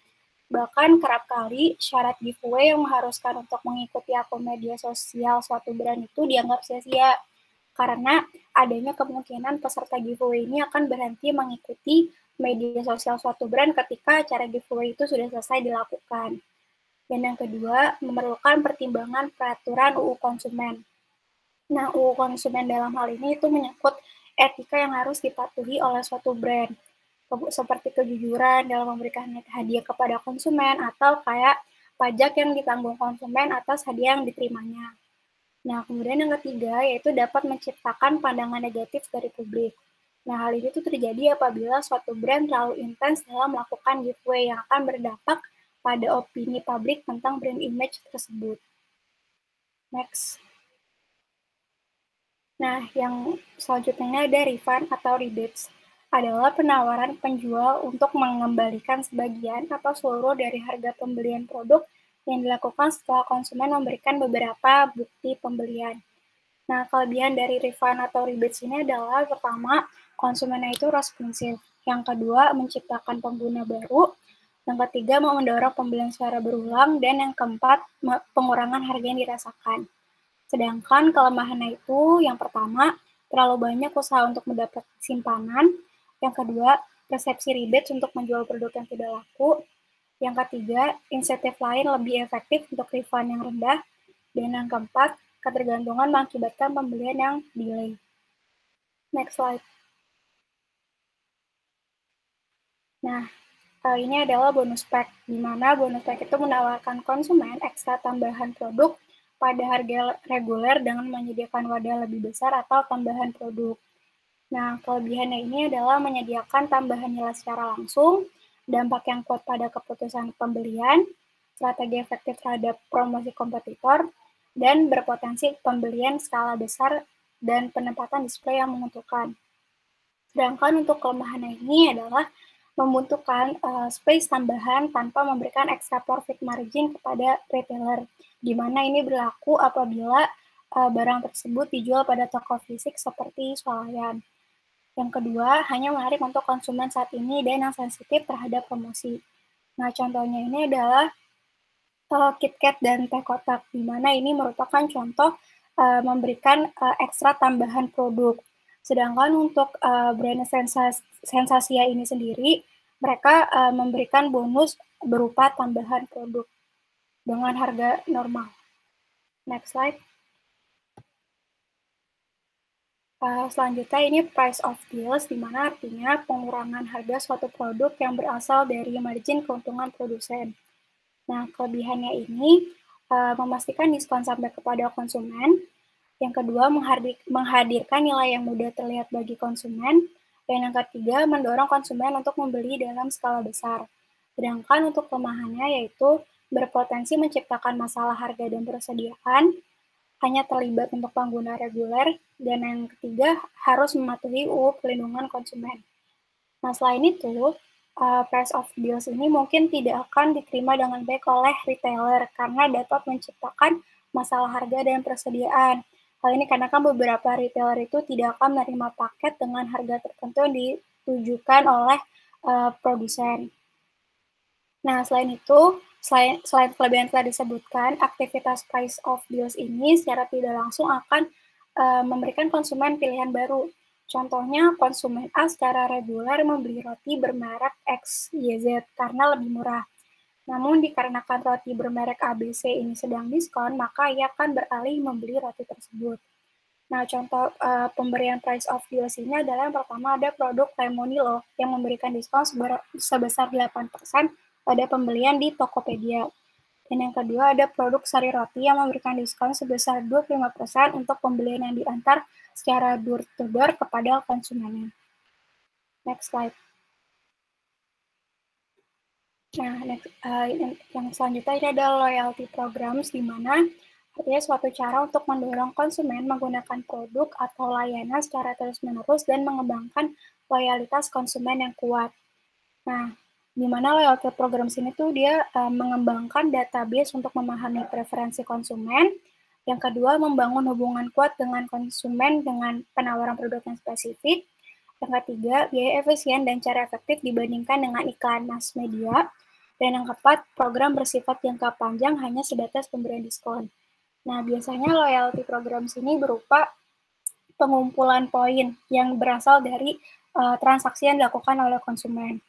Bahkan kerap kali syarat giveaway yang mengharuskan untuk mengikuti akun media sosial suatu brand itu dianggap sia-sia. Karena adanya kemungkinan peserta giveaway ini akan berhenti mengikuti media sosial suatu brand ketika acara giveaway itu sudah selesai dilakukan. Dan yang kedua, memerlukan pertimbangan peraturan UU Konsumen. Nah, UU Konsumen dalam hal ini itu menyangkut etika yang harus dipatuhi oleh suatu brand, seperti kejujuran dalam memberikan hadiah kepada konsumen atau kayak pajak yang ditanggung konsumen atas hadiah yang diterimanya. Nah, kemudian yang ketiga yaitu dapat menciptakan pandangan negatif dari publik. Nah, hal ini tuh terjadi apabila suatu brand terlalu intens dalam melakukan giveaway yang akan berdampak pada opini publik tentang brand image tersebut. Next. Nah, yang selanjutnya ada refund atau rebates. Adalah penawaran penjual untuk mengembalikan sebagian atau seluruh dari harga pembelian produk yang dilakukan setelah konsumen memberikan beberapa bukti pembelian. Nah, kelebihan dari refund atau rebates ini adalah pertama, konsumennya itu responsif. Yang kedua, menciptakan pengguna baru. Yang ketiga, mau mendorong pembelian secara berulang. Dan yang keempat, pengurangan harga yang dirasakan. Sedangkan kelemahannya itu, yang pertama, terlalu banyak usaha untuk mendapat simpanan. Yang kedua, persepsi rebates untuk menjual produk yang tidak laku. Yang ketiga, insentif lain lebih efektif untuk refund yang rendah. Dan yang keempat, ketergantungan mengakibatkan pembelian yang delay. Next slide. Nah, ini adalah bonus pack, di mana bonus pack itu menawarkan konsumen ekstra tambahan produk pada harga reguler dengan menyediakan wadah lebih besar atau tambahan produk. Nah, kelebihannya ini adalah menyediakan tambahan nilai secara langsung, dampak yang kuat pada keputusan pembelian, strategi efektif terhadap promosi kompetitor, dan berpotensi pembelian skala besar dan penempatan display yang menguntungkan. Sedangkan untuk kelemahannya ini adalah membutuhkan space tambahan tanpa memberikan extra profit margin kepada retailer, di mana ini berlaku apabila barang tersebut dijual pada toko fisik seperti swalayan. Yang kedua, hanya menarik untuk konsumen saat ini dan yang sensitif terhadap promosi. Nah, contohnya ini adalah KitKat dan teh kotak, di mana ini merupakan contoh memberikan ekstra tambahan produk. Sedangkan untuk brand Sensasia ini sendiri, mereka memberikan bonus berupa tambahan produk dengan harga normal. Next slide. Selanjutnya ini price of deals, di mana artinya pengurangan harga suatu produk yang berasal dari margin keuntungan produsen. Nah, kelebihannya ini memastikan diskon sampai kepada konsumen. Yang kedua, menghadirkan nilai yang mudah terlihat bagi konsumen. Dan yang ketiga, mendorong konsumen untuk membeli dalam skala besar. Sedangkan untuk kelemahannya yaitu berpotensi menciptakan masalah harga dan persediaan, hanya terlibat untuk pengguna reguler, dan yang ketiga harus mematuhi UU Perlindungan Konsumen. Nah, selain itu, price of deals ini mungkin tidak akan diterima dengan baik oleh retailer karena dapat menciptakan masalah harga dan persediaan. Hal ini karena kan beberapa retailer itu tidak akan menerima paket dengan harga tertentu yang ditujukan oleh produsen. Nah, selain itu, selain kelebihan telah disebutkan, aktivitas price of deals ini secara tidak langsung akan memberikan konsumen pilihan baru. Contohnya, konsumen A secara reguler membeli roti bermerek XYZ karena lebih murah. Namun, dikarenakan roti bermerek ABC ini sedang diskon, maka ia akan beralih membeli roti tersebut. Nah, contoh pemberian price of deals ini adalah yang pertama ada produk Lemonilo yang memberikan diskon sebesar 8% pada pembelian di Tokopedia. Dan yang kedua ada produk Sari Roti yang memberikan diskon sebesar 25% untuk pembelian yang diantar secara door-to-door kepada konsumennya. Next slide. Nah, yang selanjutnya ini ada loyalty programs, di mana artinya suatu cara untuk mendorong konsumen menggunakan produk atau layanan secara terus-menerus dan mengembangkan loyalitas konsumen yang kuat. Nah, di mana loyalty program ini tuh dia mengembangkan database untuk memahami preferensi konsumen. Yang kedua, membangun hubungan kuat dengan konsumen dengan penawaran produk yang spesifik. Yang ketiga, biaya efisien dan cara efektif dibandingkan dengan iklan mass media. Dan yang keempat, program bersifat jangka panjang hanya sebatas pemberian diskon. Nah, biasanya loyalty program ini berupa pengumpulan poin yang berasal dari transaksi yang dilakukan oleh konsumen.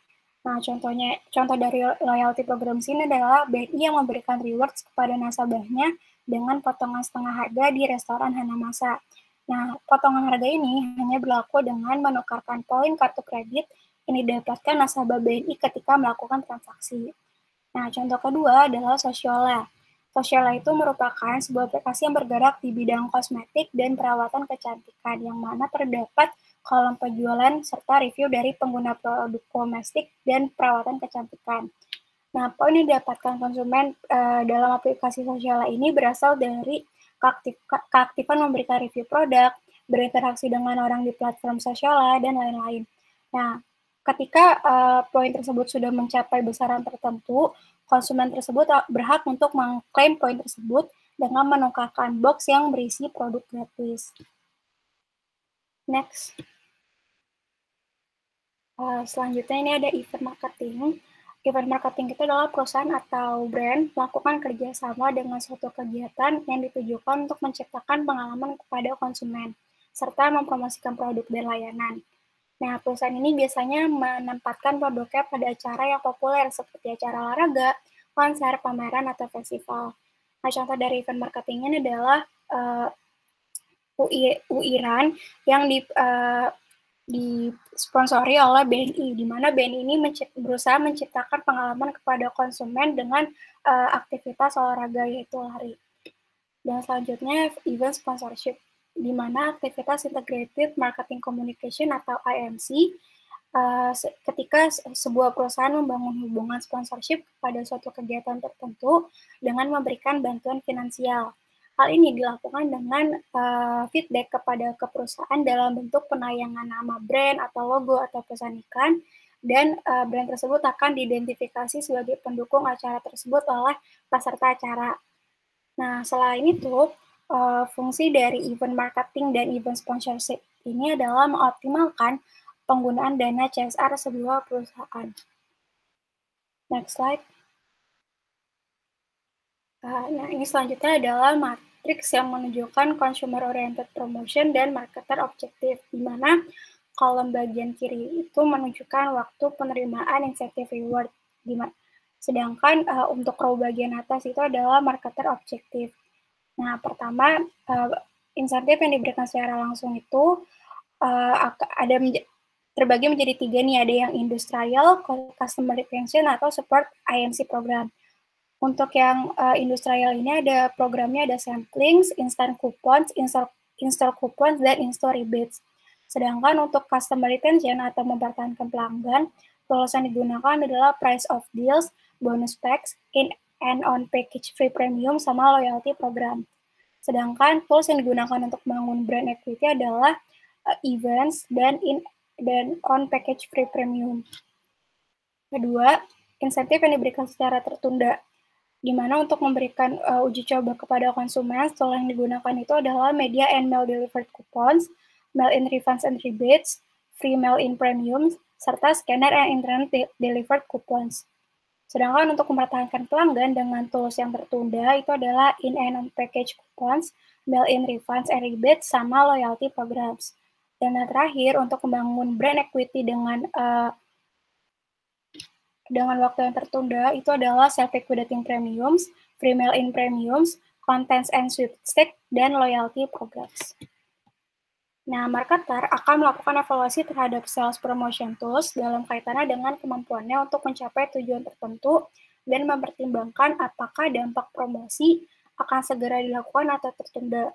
Nah, contoh dari loyalty program ini adalah BNI yang memberikan rewards kepada nasabahnya dengan potongan setengah harga di restoran Hanamasa. Nah, potongan harga ini hanya berlaku dengan menukarkan poin kartu kredit yang didapatkan nasabah BNI ketika melakukan transaksi. Nah, contoh kedua adalah Sociola. Sociola itu merupakan sebuah aplikasi yang bergerak di bidang kosmetik dan perawatan kecantikan, yang mana terdapat kolom penjualan serta review dari pengguna produk domestik dan perawatan kecantikan. Nah, poin yang didapatkan konsumen dalam aplikasi Sociola ini berasal dari keaktifan memberikan review produk, berinteraksi dengan orang di platform Sociola, dan lain-lain. Nah, ketika poin tersebut sudah mencapai besaran tertentu, konsumen tersebut berhak untuk mengklaim poin tersebut dengan menukarkan box yang berisi produk gratis. Next. Selanjutnya ini ada event marketing. Event marketing itu adalah perusahaan atau brand melakukan kerjasama dengan suatu kegiatan yang ditujukan untuk menciptakan pengalaman kepada konsumen, serta mempromosikan produk dan layanan. Nah, perusahaan ini biasanya menempatkan produknya pada acara yang populer seperti acara olahraga, konser, pameran, atau festival. Nah, contoh dari event marketing ini adalah UIRAN yang disponsori oleh BNI, di mana BNI ini berusaha menciptakan pengalaman kepada konsumen dengan aktivitas olahraga yaitu lari. Dan selanjutnya event sponsorship, di mana aktivitas integrated marketing communication atau IMC ketika sebuah perusahaan membangun hubungan sponsorship pada suatu kegiatan tertentu dengan memberikan bantuan finansial. Hal ini dilakukan dengan feedback kepada perusahaan dalam bentuk penayangan nama brand atau logo atau pesan iklan, dan brand tersebut akan diidentifikasi sebagai pendukung acara tersebut oleh peserta acara. Nah, selain itu, fungsi dari event marketing dan event sponsorship ini adalah mengoptimalkan penggunaan dana CSR sebuah perusahaan. Next slide. Nah, ini selanjutnya adalah matriks yang menunjukkan consumer oriented promotion dan marketer objektif, di mana kolom bagian kiri itu menunjukkan waktu penerimaan insentif reward, sedangkan untuk row bagian atas itu adalah marketer objektif. Nah, pertama, insentif yang diberikan secara langsung itu ada terbagi menjadi 3 nih, ada yang industrial, customer retention, atau support IMC program. Untuk yang industrial ini ada programnya, ada samplings, instant coupons, install coupons, dan install rebates. Sedangkan untuk customer retention atau mempertahankan pelanggan, tools yang digunakan adalah price of deals, bonus packs, in and on package free premium, sama loyalty program. Sedangkan tools yang digunakan untuk membangun brand equity adalah events dan on package free premium. Kedua, insentif yang diberikan secara tertunda, di mana untuk memberikan uji coba kepada konsumen, tool yang digunakan itu adalah media and mail delivered coupons, mail-in refunds and rebates, free mail-in premiums, serta scanner and internet delivered coupons. Sedangkan untuk mempertahankan pelanggan dengan tools yang tertunda itu adalah in and on package coupons, mail-in refunds and rebates, sama loyalty programs. Dan yang terakhir, untuk membangun brand equity dengan waktu yang tertunda itu adalah self-liquidating premiums, free mail-in premiums, contents and sweepstakes, dan loyalty programs. Nah, marketer akan melakukan evaluasi terhadap sales promotion tools dalam kaitannya dengan kemampuannya untuk mencapai tujuan tertentu dan mempertimbangkan apakah dampak promosi akan segera dilakukan atau tertunda.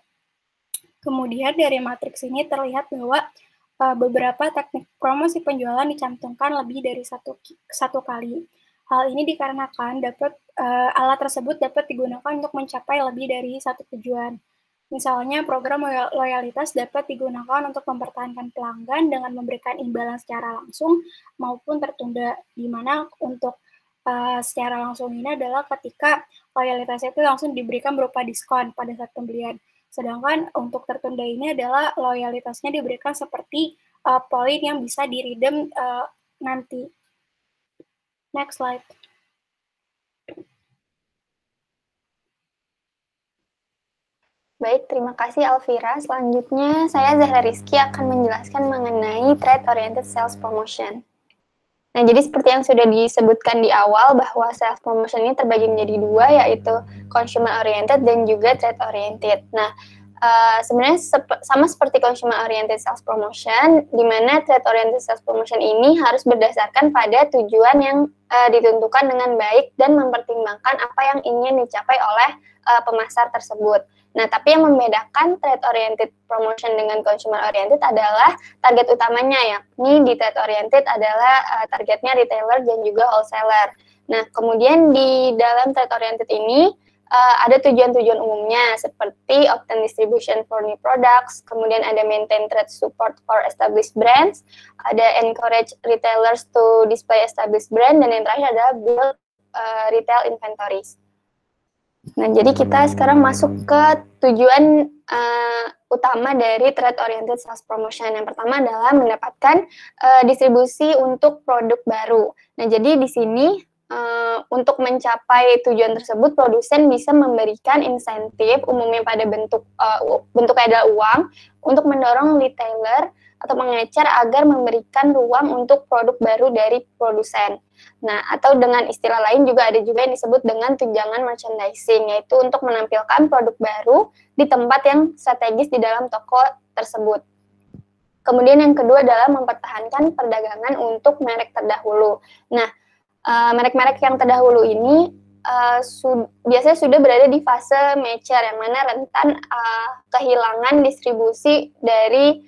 Kemudian dari matriks ini terlihat bahwa beberapa teknik promosi penjualan dicantumkan lebih dari satu kali. Hal ini dikarenakan alat tersebut dapat digunakan untuk mencapai lebih dari satu tujuan. Misalnya, program loyalitas dapat digunakan untuk mempertahankan pelanggan dengan memberikan imbalan secara langsung maupun tertunda, di mana untuk secara langsung ini adalah ketika loyalitasnya itu langsung diberikan berupa diskon pada saat pembelian. Sedangkan untuk tertunda ini adalah loyalitasnya diberikan seperti poin yang bisa di-redeem nanti. Next slide. Baik, terima kasih Alvira. Selanjutnya, saya Zahra Rizky akan menjelaskan mengenai Trade-Oriented Sales Promotion. Nah, jadi seperti yang sudah disebutkan di awal, bahwa sales promotion ini terbagi menjadi dua, yaitu consumer-oriented dan juga trade-oriented. Nah, sebenarnya sama seperti consumer-oriented sales promotion, di mana trade-oriented sales promotion ini harus berdasarkan pada tujuan yang ditentukan dengan baik dan mempertimbangkan apa yang ingin dicapai oleh pemasar tersebut. Nah, tapi yang membedakan trade-oriented promotion dengan consumer-oriented adalah target utamanya, yakni di trade-oriented adalah targetnya retailer dan juga wholesaler. Nah, kemudian di dalam trade-oriented ini ada tujuan-tujuan umumnya seperti obtain distribution for new products, kemudian ada maintain trade support for established brands, ada encourage retailers to display established brand, dan yang terakhir adalah build retail inventories. Nah, jadi kita sekarang masuk ke tujuan utama dari trade-oriented sales promotion. Yang pertama adalah mendapatkan distribusi untuk produk baru. Nah, jadi di sini untuk mencapai tujuan tersebut, produsen bisa memberikan insentif umumnya pada bentuknya adalah uang untuk mendorong retailer atau pengecer agar memberikan ruang untuk produk baru dari produsen. Nah, atau dengan istilah lain juga ada juga yang disebut dengan tunjangan merchandising, yaitu untuk menampilkan produk baru di tempat yang strategis di dalam toko tersebut. Kemudian yang kedua adalah mempertahankan perdagangan untuk merek terdahulu. Nah, merek-merek yang terdahulu ini biasanya sudah berada di fase mature, yang mana rentan kehilangan distribusi dari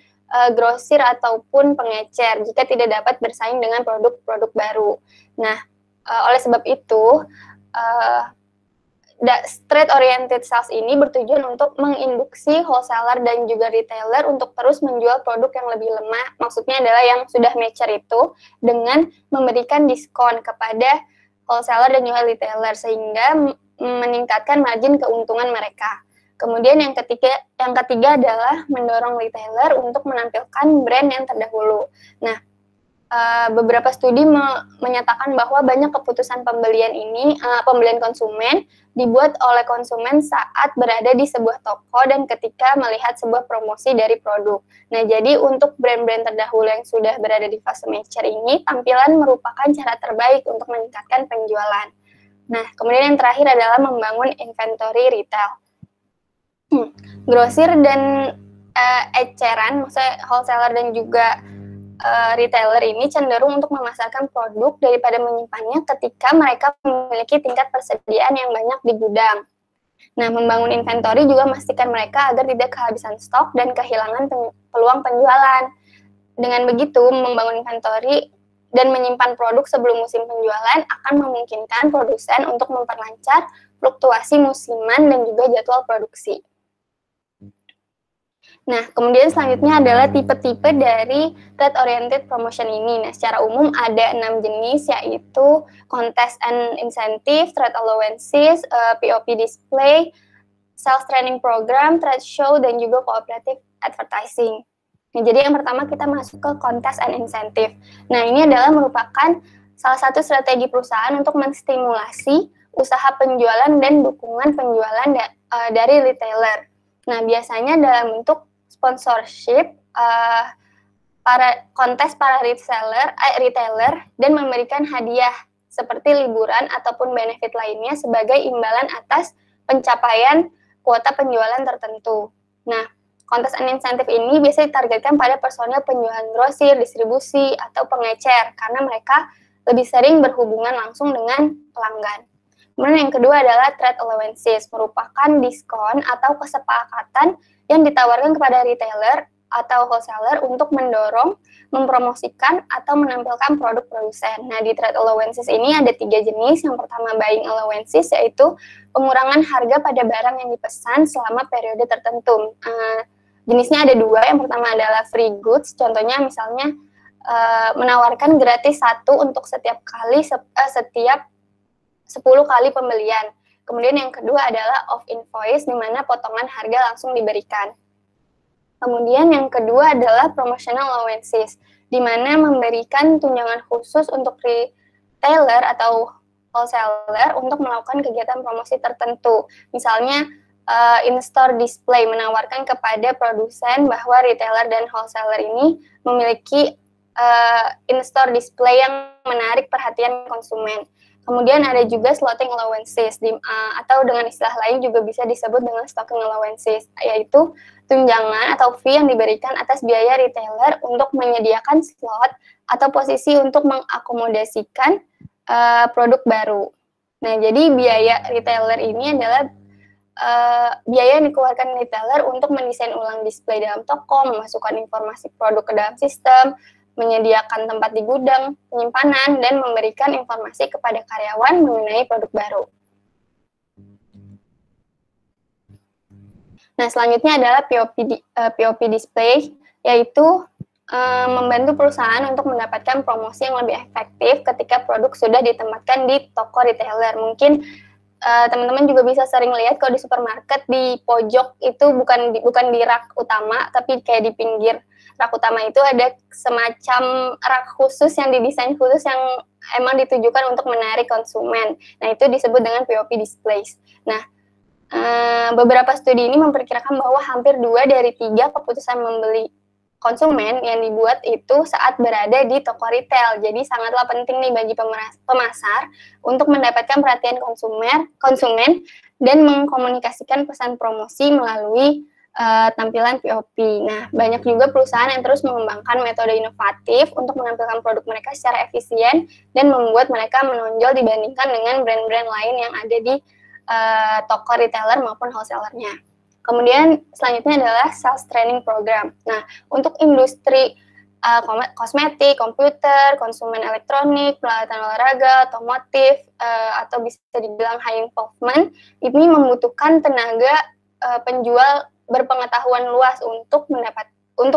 grosir ataupun pengecer jika tidak dapat bersaing dengan produk-produk baru. Nah, oleh sebab itu, trade-oriented sales ini bertujuan untuk menginduksi wholesaler dan juga retailer untuk terus menjual produk yang lebih lemah, maksudnya adalah yang sudah mature itu, dengan memberikan diskon kepada wholesaler dan juga retailer, sehingga meningkatkan margin keuntungan mereka. Kemudian yang ketiga adalah mendorong retailer untuk menampilkan brand yang terdahulu. Nah, beberapa studi menyatakan bahwa banyak keputusan pembelian konsumen dibuat oleh konsumen saat berada di sebuah toko dan ketika melihat sebuah promosi dari produk. Nah, jadi untuk brand-brand terdahulu yang sudah berada di fase mature ini, tampilan merupakan cara terbaik untuk meningkatkan penjualan. Nah, kemudian yang terakhir adalah membangun inventory retail. Grosir dan eceran, maksudnya wholesaler dan juga retailer ini cenderung untuk memasarkan produk daripada menyimpannya ketika mereka memiliki tingkat persediaan yang banyak di gudang. Nah, membangun inventory juga memastikan mereka agar tidak kehabisan stok dan kehilangan peluang penjualan. Dengan begitu, membangun inventory dan menyimpan produk sebelum musim penjualan akan memungkinkan produsen untuk memperlancar fluktuasi musiman dan juga jadwal produksi. Nah, kemudian selanjutnya adalah tipe-tipe dari trade-oriented promotion ini. Nah, secara umum ada 6 jenis, yaitu contest and incentive, trade allowances, POP display, sales training program, trade show, dan juga cooperative advertising. Nah, jadi yang pertama kita masuk ke contest and incentive. Nah, ini adalah merupakan salah satu strategi perusahaan untuk menstimulasi usaha penjualan dan dukungan penjualan dari retailer. Nah, biasanya dalam bentuk sponsorship, kontes para retailer dan memberikan hadiah seperti liburan ataupun benefit lainnya sebagai imbalan atas pencapaian kuota penjualan tertentu. Nah, kontes and incentive ini biasanya ditargetkan pada personil penjualan grosir, distribusi, atau pengecer karena mereka lebih sering berhubungan langsung dengan pelanggan. Kemudian yang kedua adalah trade allowances, merupakan diskon atau kesepakatan yang ditawarkan kepada retailer atau wholesaler untuk mendorong, mempromosikan, atau menampilkan produk produsen. Nah, di trade allowances ini ada 3 jenis. Yang pertama buying allowances, yaitu pengurangan harga pada barang yang dipesan selama periode tertentu. Jenisnya ada 2. Yang pertama adalah free goods, contohnya misalnya menawarkan gratis 1 untuk setiap 10 kali pembelian. Kemudian yang kedua adalah off invoice, di mana potongan harga langsung diberikan. Kemudian yang kedua adalah promotional allowances, di mana memberikan tunjangan khusus untuk retailer atau wholesaler untuk melakukan kegiatan promosi tertentu. Misalnya in-store display, menawarkan kepada produsen bahwa retailer dan wholesaler ini memiliki in-store display yang menarik perhatian konsumen. Kemudian ada juga slotting allowances, atau dengan istilah lain juga bisa disebut dengan stocking allowances, yaitu tunjangan atau fee yang diberikan atas biaya retailer untuk menyediakan slot atau posisi untuk mengakomodasikan produk baru. Nah, jadi biaya retailer ini adalah biaya yang dikeluarkan retailer untuk mendesain ulang display dalam toko, memasukkan informasi produk ke dalam sistem, menyediakan tempat di gudang, penyimpanan, dan memberikan informasi kepada karyawan mengenai produk baru. Nah, selanjutnya adalah POP display, yaitu membantu perusahaan untuk mendapatkan promosi yang lebih efektif ketika produk sudah ditempatkan di toko retailer. Mungkin teman-teman juga bisa sering lihat kalau di supermarket di pojok itu bukan di rak utama, tapi kayak di pinggir rak utama itu ada semacam rak khusus yang didesain khusus yang emang ditujukan untuk menarik konsumen. Nah, itu disebut dengan POP displays. Nah, beberapa studi ini memperkirakan bahwa hampir 2 dari 3 keputusan membeli konsumen yang dibuat itu saat berada di toko retail. Jadi sangatlah penting nih bagi pemasar untuk mendapatkan perhatian konsumen dan mengkomunikasikan pesan promosi melalui tampilan POP. Nah, banyak juga perusahaan yang terus mengembangkan metode inovatif untuk menampilkan produk mereka secara efisien dan membuat mereka menonjol dibandingkan dengan brand-brand lain yang ada di toko retailer maupun wholesalernya. Kemudian selanjutnya adalah sales training program. Nah, untuk industri kosmetik, komputer, konsumen elektronik, peralatan olahraga, otomotif, atau bisa dibilang high involvement, ini membutuhkan tenaga penjual berpengetahuan luas untuk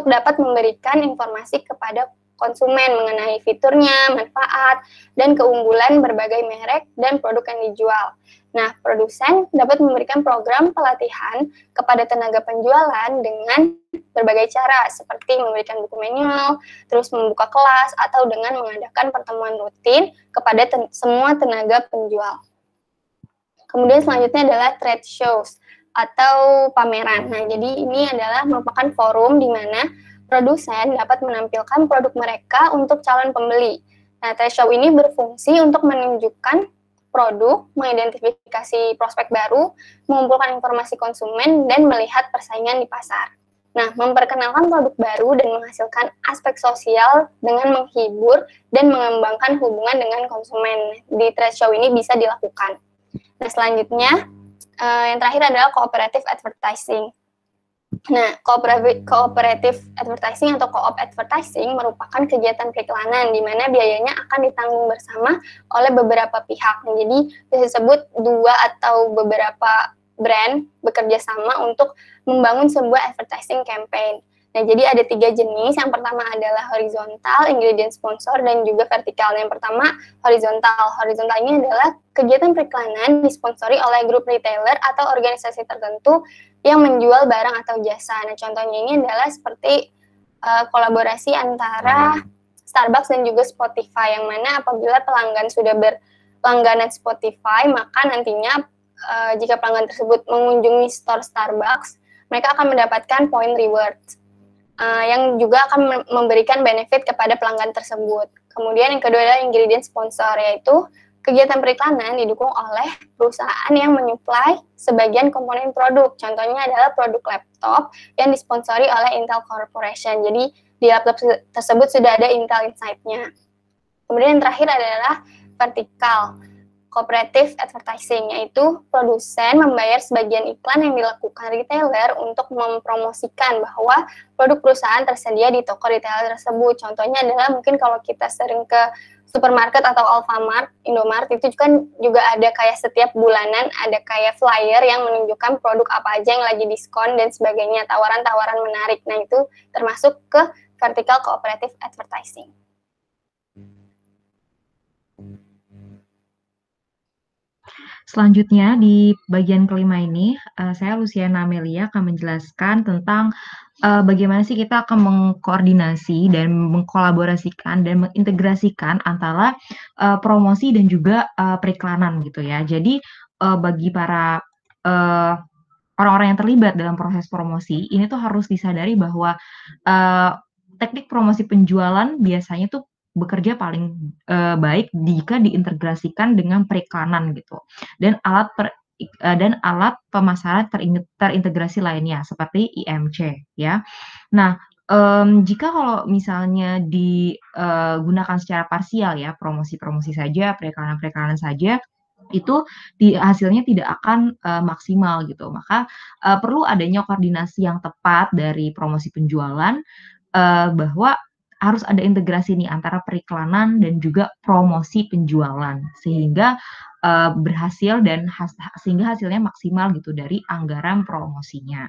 dapat memberikan informasi kepada konsumen mengenai fiturnya, manfaat, dan keunggulan berbagai merek dan produk yang dijual. Nah, produsen dapat memberikan program pelatihan kepada tenaga penjualan dengan berbagai cara, seperti memberikan buku manual, terus membuka kelas, atau dengan mengadakan pertemuan rutin kepada semua tenaga penjual. Kemudian selanjutnya adalah trade shows atau pameran. Nah, jadi ini adalah merupakan forum di mana produsen dapat menampilkan produk mereka untuk calon pembeli. Nah, trade show ini berfungsi untuk menunjukkan produk, mengidentifikasi prospek baru, mengumpulkan informasi konsumen, dan melihat persaingan di pasar. Nah, memperkenalkan produk baru dan menghasilkan aspek sosial dengan menghibur dan mengembangkan hubungan dengan konsumen. Di trade show ini bisa dilakukan. Nah, selanjutnya, yang terakhir adalah cooperative advertising. Nah, cooperative advertising atau co-op advertising merupakan kegiatan periklanan di mana biayanya akan ditanggung bersama oleh beberapa pihak. Jadi, disebut dua atau beberapa brand bekerja sama untuk membangun sebuah advertising campaign. Nah, jadi ada 3 jenis. Yang pertama adalah horizontal, ingredient sponsor, dan juga vertikal. Yang pertama, horizontal. Horizontal ini adalah kegiatan periklanan disponsori oleh grup retailer atau organisasi tertentu yang menjual barang atau jasa. Nah, contohnya ini adalah seperti kolaborasi antara Starbucks dan juga Spotify, yang mana apabila pelanggan sudah berlangganan Spotify, maka nantinya jika pelanggan tersebut mengunjungi store Starbucks, mereka akan mendapatkan point reward yang juga akan memberikan benefit kepada pelanggan tersebut. Kemudian yang kedua adalah ingredient sponsor, yaitu kegiatan periklanan didukung oleh perusahaan yang menyuplai sebagian komponen produk. Contohnya adalah produk laptop yang disponsori oleh Intel Corporation. Jadi di laptop tersebut sudah ada Intel Inside-nya. Kemudian yang terakhir adalah vertikal, cooperative advertising, yaitu produsen membayar sebagian iklan yang dilakukan retailer untuk mempromosikan bahwa produk perusahaan tersedia di toko retailer tersebut. Contohnya adalah mungkin kalau kita sering ke supermarket atau Alfamart, Indomart, itu kan juga ada kayak setiap bulanan ada kayak flyer yang menunjukkan produk apa aja yang lagi diskon dan sebagainya, tawaran-tawaran menarik. Nah, itu termasuk ke vertical cooperative advertising. Selanjutnya di bagian kelima ini, saya Luciana Amelia akan menjelaskan tentang bagaimana sih kita akan mengkoordinasi dan mengkolaborasikan dan mengintegrasikan antara promosi dan juga periklanan gitu ya. Jadi bagi para orang-orang yang terlibat dalam proses promosi, ini tuh harus disadari bahwa teknik promosi penjualan biasanya tuh bekerja paling baik jika diintegrasikan dengan periklanan gitu, dan alat pemasaran terintegrasi lainnya seperti IMC ya. Nah, jika kalau misalnya digunakan secara parsial ya, promosi-promosi saja, periklanan-periklanan saja, itu hasilnya tidak akan maksimal gitu. Maka perlu adanya koordinasi yang tepat dari promosi penjualan, bahwa harus ada integrasi nih antara periklanan dan juga promosi penjualan sehingga berhasil dan sehingga hasilnya maksimal gitu dari anggaran promosinya.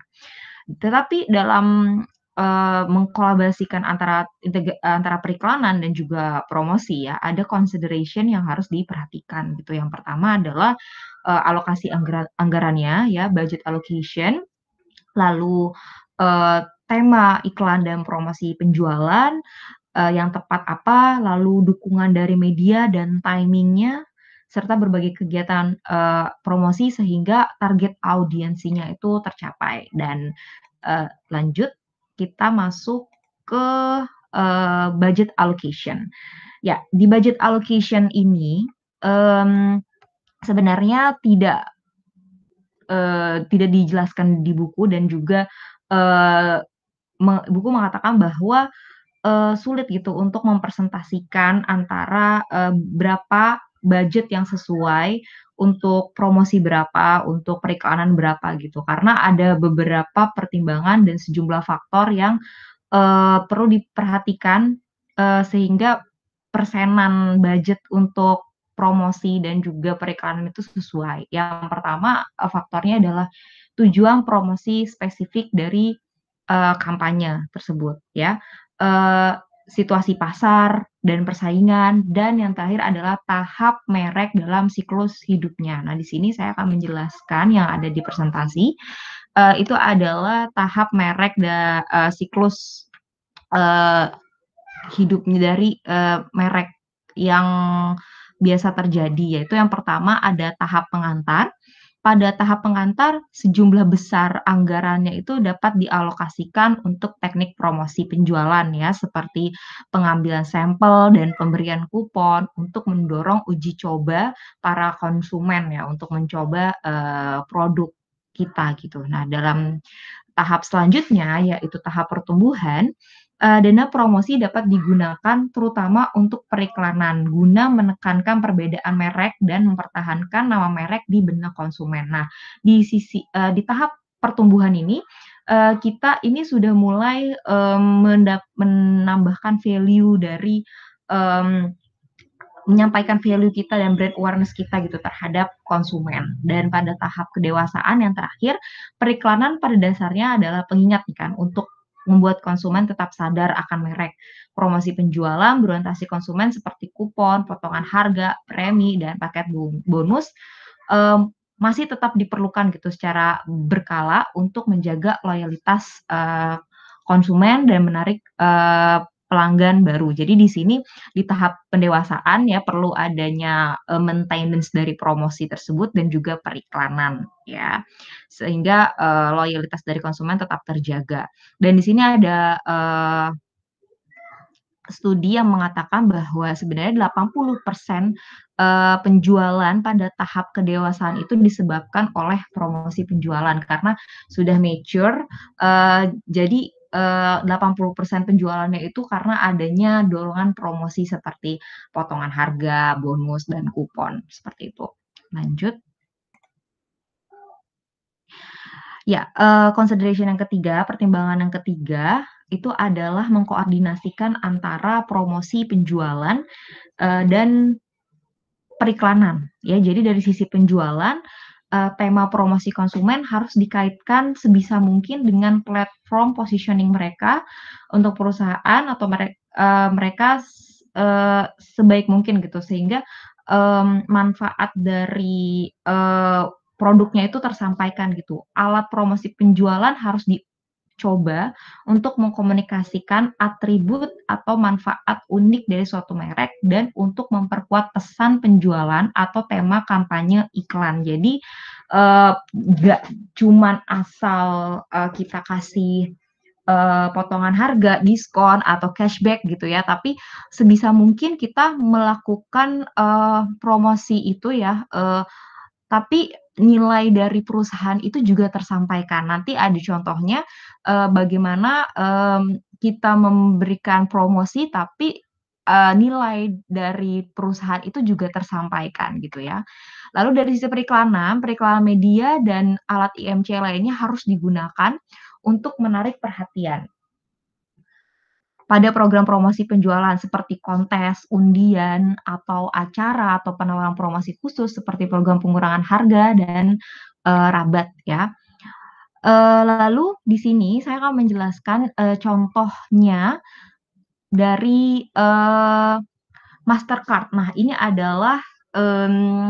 Tetapi dalam mengkolaborasikan antara periklanan dan juga promosi ya, ada consideration yang harus diperhatikan gitu. Yang pertama adalah alokasi anggarannya ya, budget allocation, lalu tema iklan dan promosi penjualan yang tepat apa, lalu dukungan dari media dan timingnya, serta berbagai kegiatan promosi sehingga target audiensinya itu tercapai. Dan lanjut kita masuk ke budget allocation. Ya, di budget allocation ini sebenarnya tidak dijelaskan di buku, dan juga buku mengatakan bahwa sulit gitu untuk mempresentasikan antara berapa budget yang sesuai untuk promosi berapa, untuk periklanan berapa gitu. Karena ada beberapa pertimbangan dan sejumlah faktor yang perlu diperhatikan sehingga persenan budget untuk promosi dan juga periklanan itu sesuai. Yang pertama faktornya adalah tujuan promosi spesifik dari kampanye tersebut ya. situasi pasar dan persaingan, dan yang terakhir adalah tahap merek dalam siklus hidupnya. Nah, di sini saya akan menjelaskan yang ada di presentasi, itu adalah tahap merek siklus hidupnya dari merek yang biasa terjadi, yaitu yang pertama ada tahap pengantar. Pada tahap pengantar, sejumlah besar anggarannya itu dapat dialokasikan untuk teknik promosi penjualan ya, seperti pengambilan sampel dan pemberian kupon untuk mendorong uji coba para konsumen ya, untuk mencoba produk kita gitu. Nah, dalam tahap selanjutnya yaitu tahap pertumbuhan, dana promosi dapat digunakan terutama untuk periklanan guna menekankan perbedaan merek dan mempertahankan nama merek di benak konsumen. Nah, di tahap pertumbuhan ini, kita ini sudah mulai menambahkan value dari menyampaikan value kita dan brand awareness kita gitu terhadap konsumen. Dan pada tahap kedewasaan yang terakhir, periklanan pada dasarnya adalah pengingat nih kan untuk membuat konsumen tetap sadar akan merek. Promosi penjualan berorientasi konsumen seperti kupon, potongan harga, premi, dan paket bonus masih tetap diperlukan gitu secara berkala untuk menjaga loyalitas konsumen dan menarik pelanggan baru. Jadi di sini di tahap pendewasaan ya perlu adanya maintenance dari promosi tersebut dan juga periklanan ya. Sehingga loyalitas dari konsumen tetap terjaga. Dan di sini ada studi yang mengatakan bahwa sebenarnya 80% penjualan pada tahap kedewasaan itu disebabkan oleh promosi penjualan karena sudah mature, jadi 80% penjualannya itu karena adanya dorongan promosi seperti potongan harga, bonus, dan kupon, seperti itu. Lanjut. Ya, consideration yang ketiga, pertimbangan yang ketiga, itu adalah mengkoordinasikan antara promosi penjualan dan periklanan. Ya, jadi dari sisi penjualan, tema promosi konsumen harus dikaitkan sebisa mungkin dengan platform positioning mereka untuk perusahaan atau mereka sebaik mungkin gitu sehingga manfaat dari produknya itu tersampaikan gitu. Alat promosi penjualan harus dicoba untuk mengkomunikasikan atribut atau manfaat unik dari suatu merek dan untuk memperkuat pesan penjualan atau tema kampanye iklan. Jadi nggak cuman asal kita kasih potongan harga, diskon atau cashback gitu ya, tapi sebisa mungkin kita melakukan promosi itu ya, tapi nilai dari perusahaan itu juga tersampaikan. Nanti ada contohnya bagaimana kita memberikan promosi tapi nilai dari perusahaan itu juga tersampaikan gitu ya. Lalu dari sisi periklanan media dan alat IMC lainnya harus digunakan untuk menarik perhatian. Pada program promosi penjualan seperti kontes, undian, atau acara atau penawaran promosi khusus seperti program pengurangan harga dan rabat ya. Lalu di sini saya akan menjelaskan contohnya dari Mastercard. Nah, ini adalah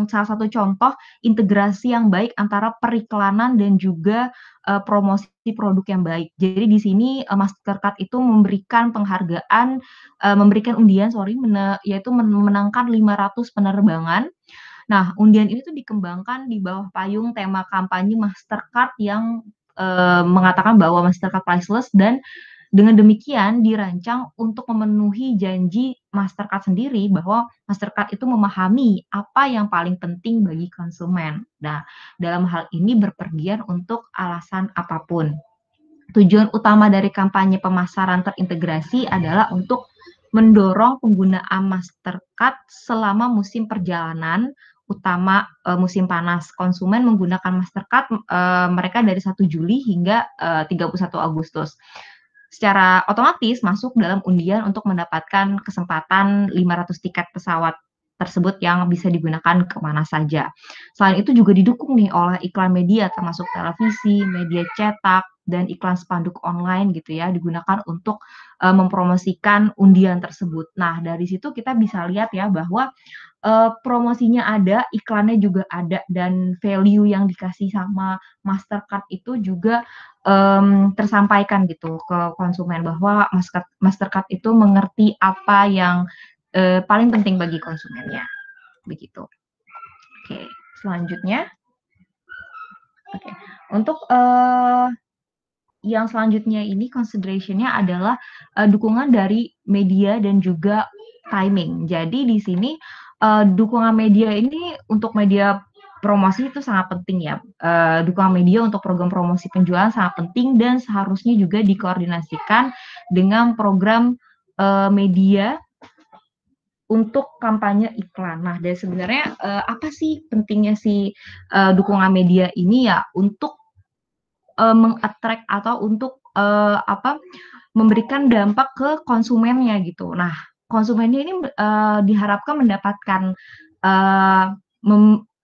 salah satu contoh integrasi yang baik antara periklanan dan juga promosi produk yang baik. Jadi di sini Mastercard itu memberikan penghargaan, memberikan undian yaitu memenangkan 500 penerbangan. Nah, undian ini tuh dikembangkan di bawah payung tema kampanye Mastercard yang mengatakan bahwa Mastercard priceless dan dengan demikian dirancang untuk memenuhi janji Mastercard sendiri bahwa Mastercard itu memahami apa yang paling penting bagi konsumen. Nah, dalam hal ini berpergian untuk alasan apapun. Tujuan utama dari kampanye pemasaran terintegrasi adalah untuk mendorong penggunaan Mastercard selama musim perjalanan, utama musim panas. Konsumen menggunakan Mastercard mereka dari 1 Juli hingga 31 Agustus. Secara otomatis masuk dalam undian untuk mendapatkan kesempatan 500 tiket pesawat tersebut yang bisa digunakan kemana saja. Selain itu juga didukung nih oleh iklan media termasuk televisi, media cetak, dan iklan spanduk online gitu ya, digunakan untuk mempromosikan undian tersebut. Nah, dari situ kita bisa lihat ya bahwa promosinya ada, iklannya juga ada, dan value yang dikasih sama Mastercard itu juga tersampaikan gitu ke konsumen bahwa Mastercard itu mengerti apa yang paling penting bagi konsumennya, begitu. Oke, selanjutnya. Oke, untuk yang selanjutnya ini consideration-nya adalah dukungan dari media dan juga timing. Jadi di sini dukungan media ini untuk media promosi itu sangat penting ya. Dukungan media untuk program promosi penjualan sangat penting dan seharusnya juga dikoordinasikan dengan program media untuk kampanye iklan. Nah, dan sebenarnya apa sih pentingnya si dukungan media ini ya untuk meng-attract atau untuk memberikan dampak ke konsumennya gitu. Nah, konsumennya ini diharapkan mendapatkan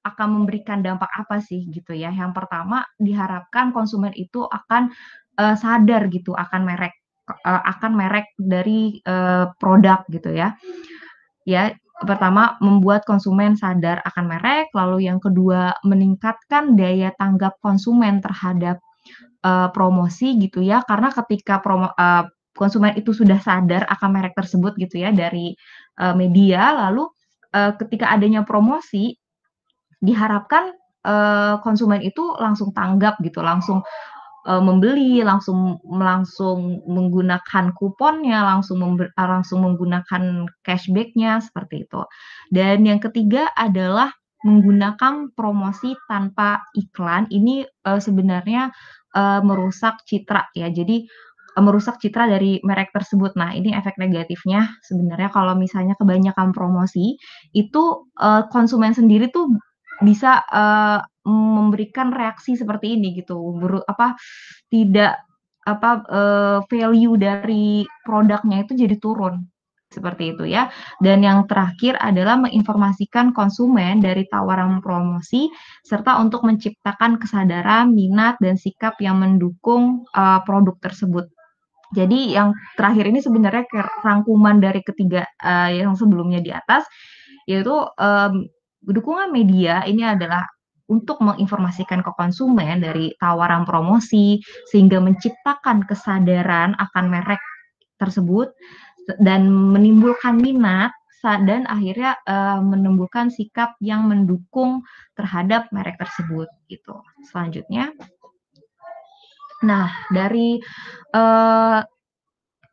akan memberikan dampak apa sih gitu ya. Yang pertama diharapkan konsumen itu akan sadar gitu akan merek dari produk gitu ya. Ya, pertama membuat konsumen sadar akan merek, lalu yang kedua meningkatkan daya tanggap konsumen terhadap promosi gitu ya, karena ketika konsumen itu sudah sadar akan merek tersebut gitu ya dari media, lalu ketika adanya promosi diharapkan konsumen itu langsung tanggap gitu, langsung membeli, langsung menggunakan kuponnya, langsung menggunakan cashback-nya, seperti itu. Dan yang ketiga adalah menggunakan promosi tanpa iklan, ini sebenarnya merusak citra ya, jadi merusak citra dari merek tersebut. Nah, ini efek negatifnya sebenarnya kalau misalnya kebanyakan promosi, itu konsumen sendiri tuh bisa memberikan reaksi seperti ini gitu, tidak value dari produknya itu jadi turun, seperti itu ya. Dan yang terakhir adalah menginformasikan konsumen dari tawaran promosi, serta untuk menciptakan kesadaran, minat, dan sikap yang mendukung produk tersebut. Jadi yang terakhir ini sebenarnya rangkuman dari ketiga yang sebelumnya di atas, yaitu dukungan media ini adalah untuk menginformasikan ke konsumen dari tawaran promosi, sehingga menciptakan kesadaran akan merek tersebut dan menimbulkan minat dan akhirnya menimbulkan sikap yang mendukung terhadap merek tersebut gitu. Selanjutnya, nah dari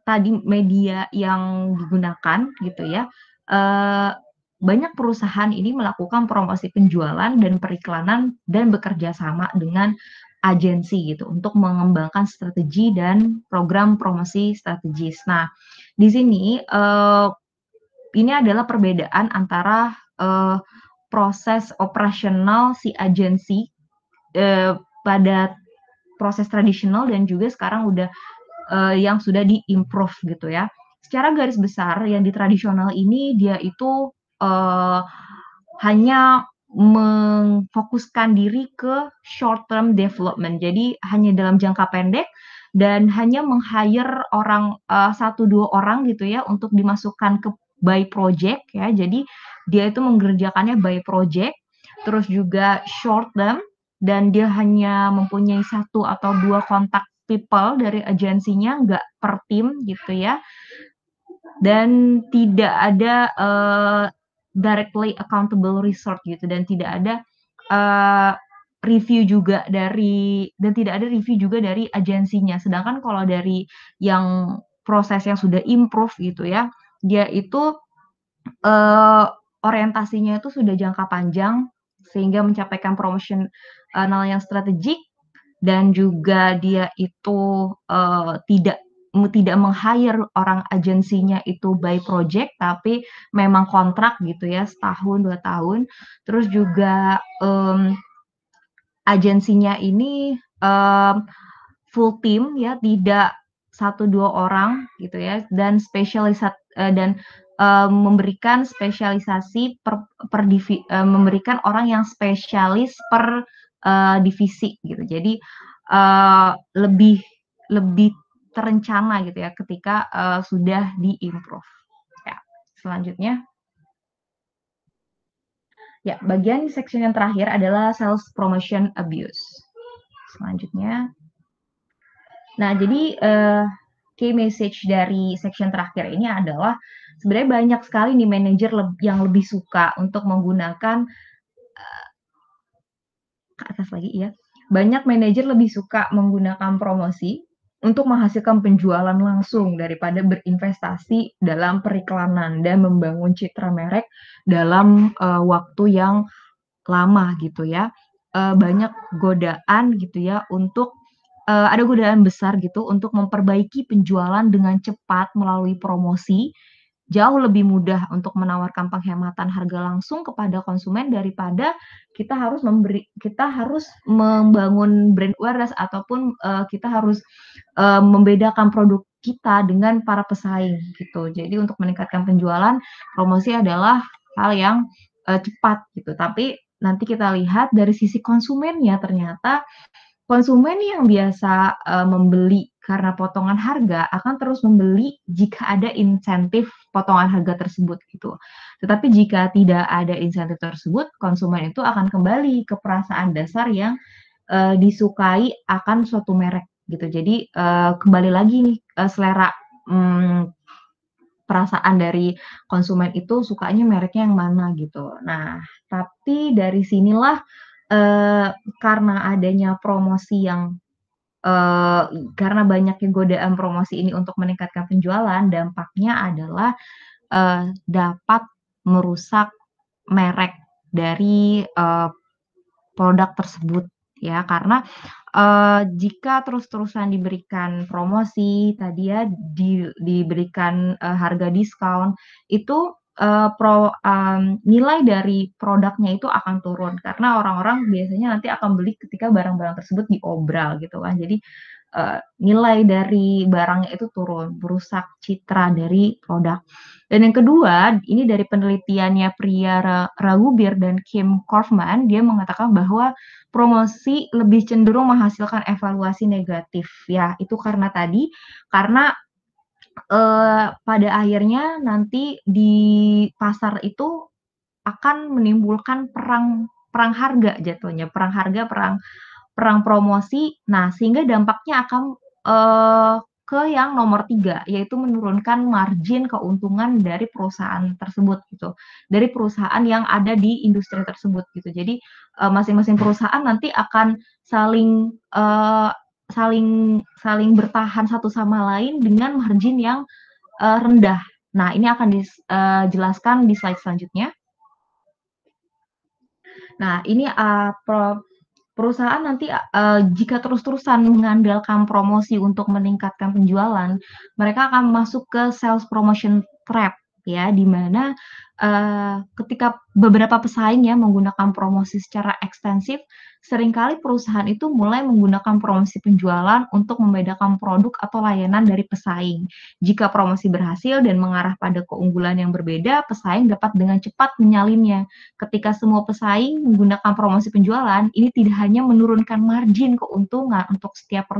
tadi media yang digunakan gitu ya, banyak perusahaan ini melakukan promosi penjualan dan periklanan dan bekerja sama dengan agensi gitu untuk mengembangkan strategi dan program promosi strategis. Nah, di sini ini adalah perbedaan antara proses operasional si agensi pada proses tradisional dan juga sekarang udah yang sudah di-improve gitu ya. Secara garis besar yang di tradisional ini dia itu hanya memfokuskan diri ke short term development. Jadi hanya dalam jangka pendek dan hanya meng-hire orang 1-2 orang gitu ya untuk dimasukkan ke by project ya. Jadi dia itu mengerjakannya by project, terus juga short term dan dia hanya mempunyai 1 atau 2 kontak people dari agensinya, nggak per tim gitu ya. Dan tidak ada directly accountable resort gitu, dan tidak ada review juga dari agensinya. Sedangkan kalau dari yang proses yang sudah improve gitu ya, dia itu orientasinya itu sudah jangka panjang sehingga mencapaikan promotional yang strategik, dan juga dia itu tidak meng-hire orang agensinya itu by project, tapi memang kontrak gitu ya, setahun 2 tahun. Terus juga agensinya ini full team ya, tidak 1-2 orang gitu ya, dan memberikan spesialisasi per memberikan orang yang spesialis per divisi gitu. Jadi lebih terencana gitu ya ketika sudah di-improve. Ya, selanjutnya. Ya, bagian section yang terakhir adalah sales promotion abuse. Selanjutnya. Nah, jadi key message dari section terakhir ini adalah sebenarnya banyak sekali nih manajer yang lebih suka untuk menggunakan ke atas lagi ya. Banyak manajer lebih suka menggunakan promosi untuk menghasilkan penjualan langsung daripada berinvestasi dalam periklanan dan membangun citra merek dalam waktu yang lama gitu ya. Banyak godaan gitu ya untuk ada godaan besar gitu untuk memperbaiki penjualan dengan cepat melalui promosi. Jauh lebih mudah untuk menawarkan penghematan harga langsung kepada konsumen daripada kita harus membangun brand awareness ataupun kita harus membedakan produk kita dengan para pesaing gitu. Jadi untuk meningkatkan penjualan, promosi adalah hal yang cepat gitu. Tapi nanti kita lihat dari sisi konsumennya, ternyata konsumen yang biasa membeli karena potongan harga akan terus membeli jika ada insentif potongan harga tersebut gitu. Tetapi jika tidak ada insentif tersebut, konsumen itu akan kembali ke perasaan dasar yang disukai akan suatu merek gitu. Jadi kembali lagi nih selera perasaan dari konsumen itu sukanya mereknya yang mana gitu. Nah, tapi dari sinilah karena adanya promosi yang karena banyaknya godaan promosi ini untuk meningkatkan penjualan, dampaknya adalah dapat merusak merek dari produk tersebut ya. Karena jika terus-terusan diberikan promosi tadi ya, diberikan harga diskon, itu nilai dari produknya itu akan turun karena orang-orang biasanya nanti akan beli ketika barang-barang tersebut diobral gitu kan. Jadi nilai dari barangnya itu turun, merusak citra dari produk. Dan yang kedua, ini dari penelitiannya Priya Raghubir dan Kim Kaufman, dia mengatakan bahwa promosi lebih cenderung menghasilkan evaluasi negatif ya. Itu karena pada akhirnya nanti di pasar itu akan menimbulkan perang harga jatuhnya, perang promosi. Nah, sehingga dampaknya akan ke yang nomor 3, yaitu menurunkan margin keuntungan dari perusahaan tersebut gitu, dari perusahaan yang ada di industri tersebut gitu. Jadi masing-masing perusahaan nanti akan saling bertahan satu sama lain dengan margin yang rendah. Nah, ini akan dijelaskan di slide selanjutnya. Nah, ini perusahaan nanti jika terus-terusan mengandalkan promosi untuk meningkatkan penjualan, mereka akan masuk ke sales promotion trap ya, di mana ketika beberapa pesaing ya menggunakan promosi secara ekstensif, seringkali perusahaan itu mulai menggunakan promosi penjualan untuk membedakan produk atau layanan dari pesaing. Jika promosi berhasil dan mengarah pada keunggulan yang berbeda, pesaing dapat dengan cepat menyalinnya. Ketika semua pesaing menggunakan promosi penjualan, ini tidak hanya menurunkan margin keuntungan untuk setiap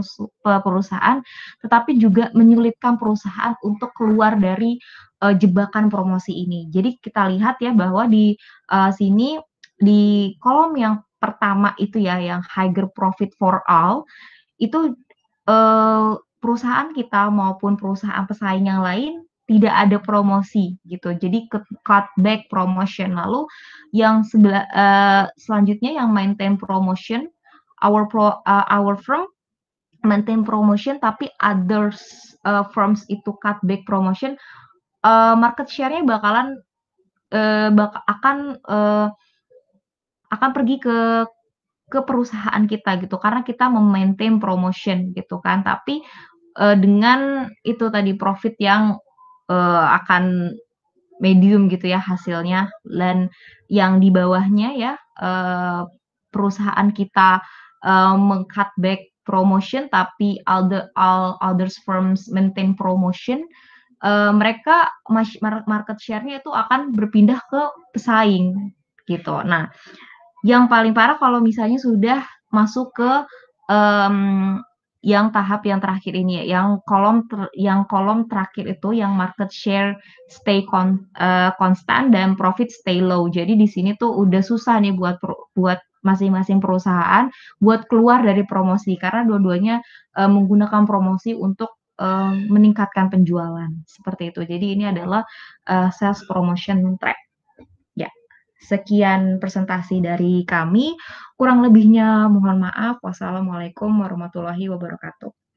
perusahaan, tetapi juga menyulitkan perusahaan untuk keluar dari jebakan promosi ini. Jadi kita lihat ya bahwa di sini di kolom yang pertama itu ya, yang higher profit for all, itu perusahaan kita maupun perusahaan pesaing yang lain tidak ada promosi gitu. Jadi cut back promotion. Lalu yang selanjutnya yang maintain promotion, our firm maintain promotion tapi others firms itu cut back promotion, market share-nya akan pergi ke perusahaan kita gitu, karena kita memaintain promotion gitu kan. Tapi dengan itu tadi profit yang akan medium gitu ya hasilnya, dan yang di bawahnya ya perusahaan kita meng-cut back promotion tapi all others firms maintain promotion, mereka market share-nya itu akan berpindah ke pesaing gitu. Nah, yang paling parah kalau misalnya sudah masuk ke yang tahap yang terakhir ini ya, yang kolom terakhir itu yang market share stay konstan dan profit stay low. Jadi di sini tuh udah susah nih buat masing-masing perusahaan buat keluar dari promosi karena dua-duanya menggunakan promosi untuk meningkatkan penjualan seperti itu. Jadi ini adalah sales promotion track. Ya, sekian presentasi dari kami. Kurang lebihnya mohon maaf. Wassalamualaikum warahmatullahi wabarakatuh.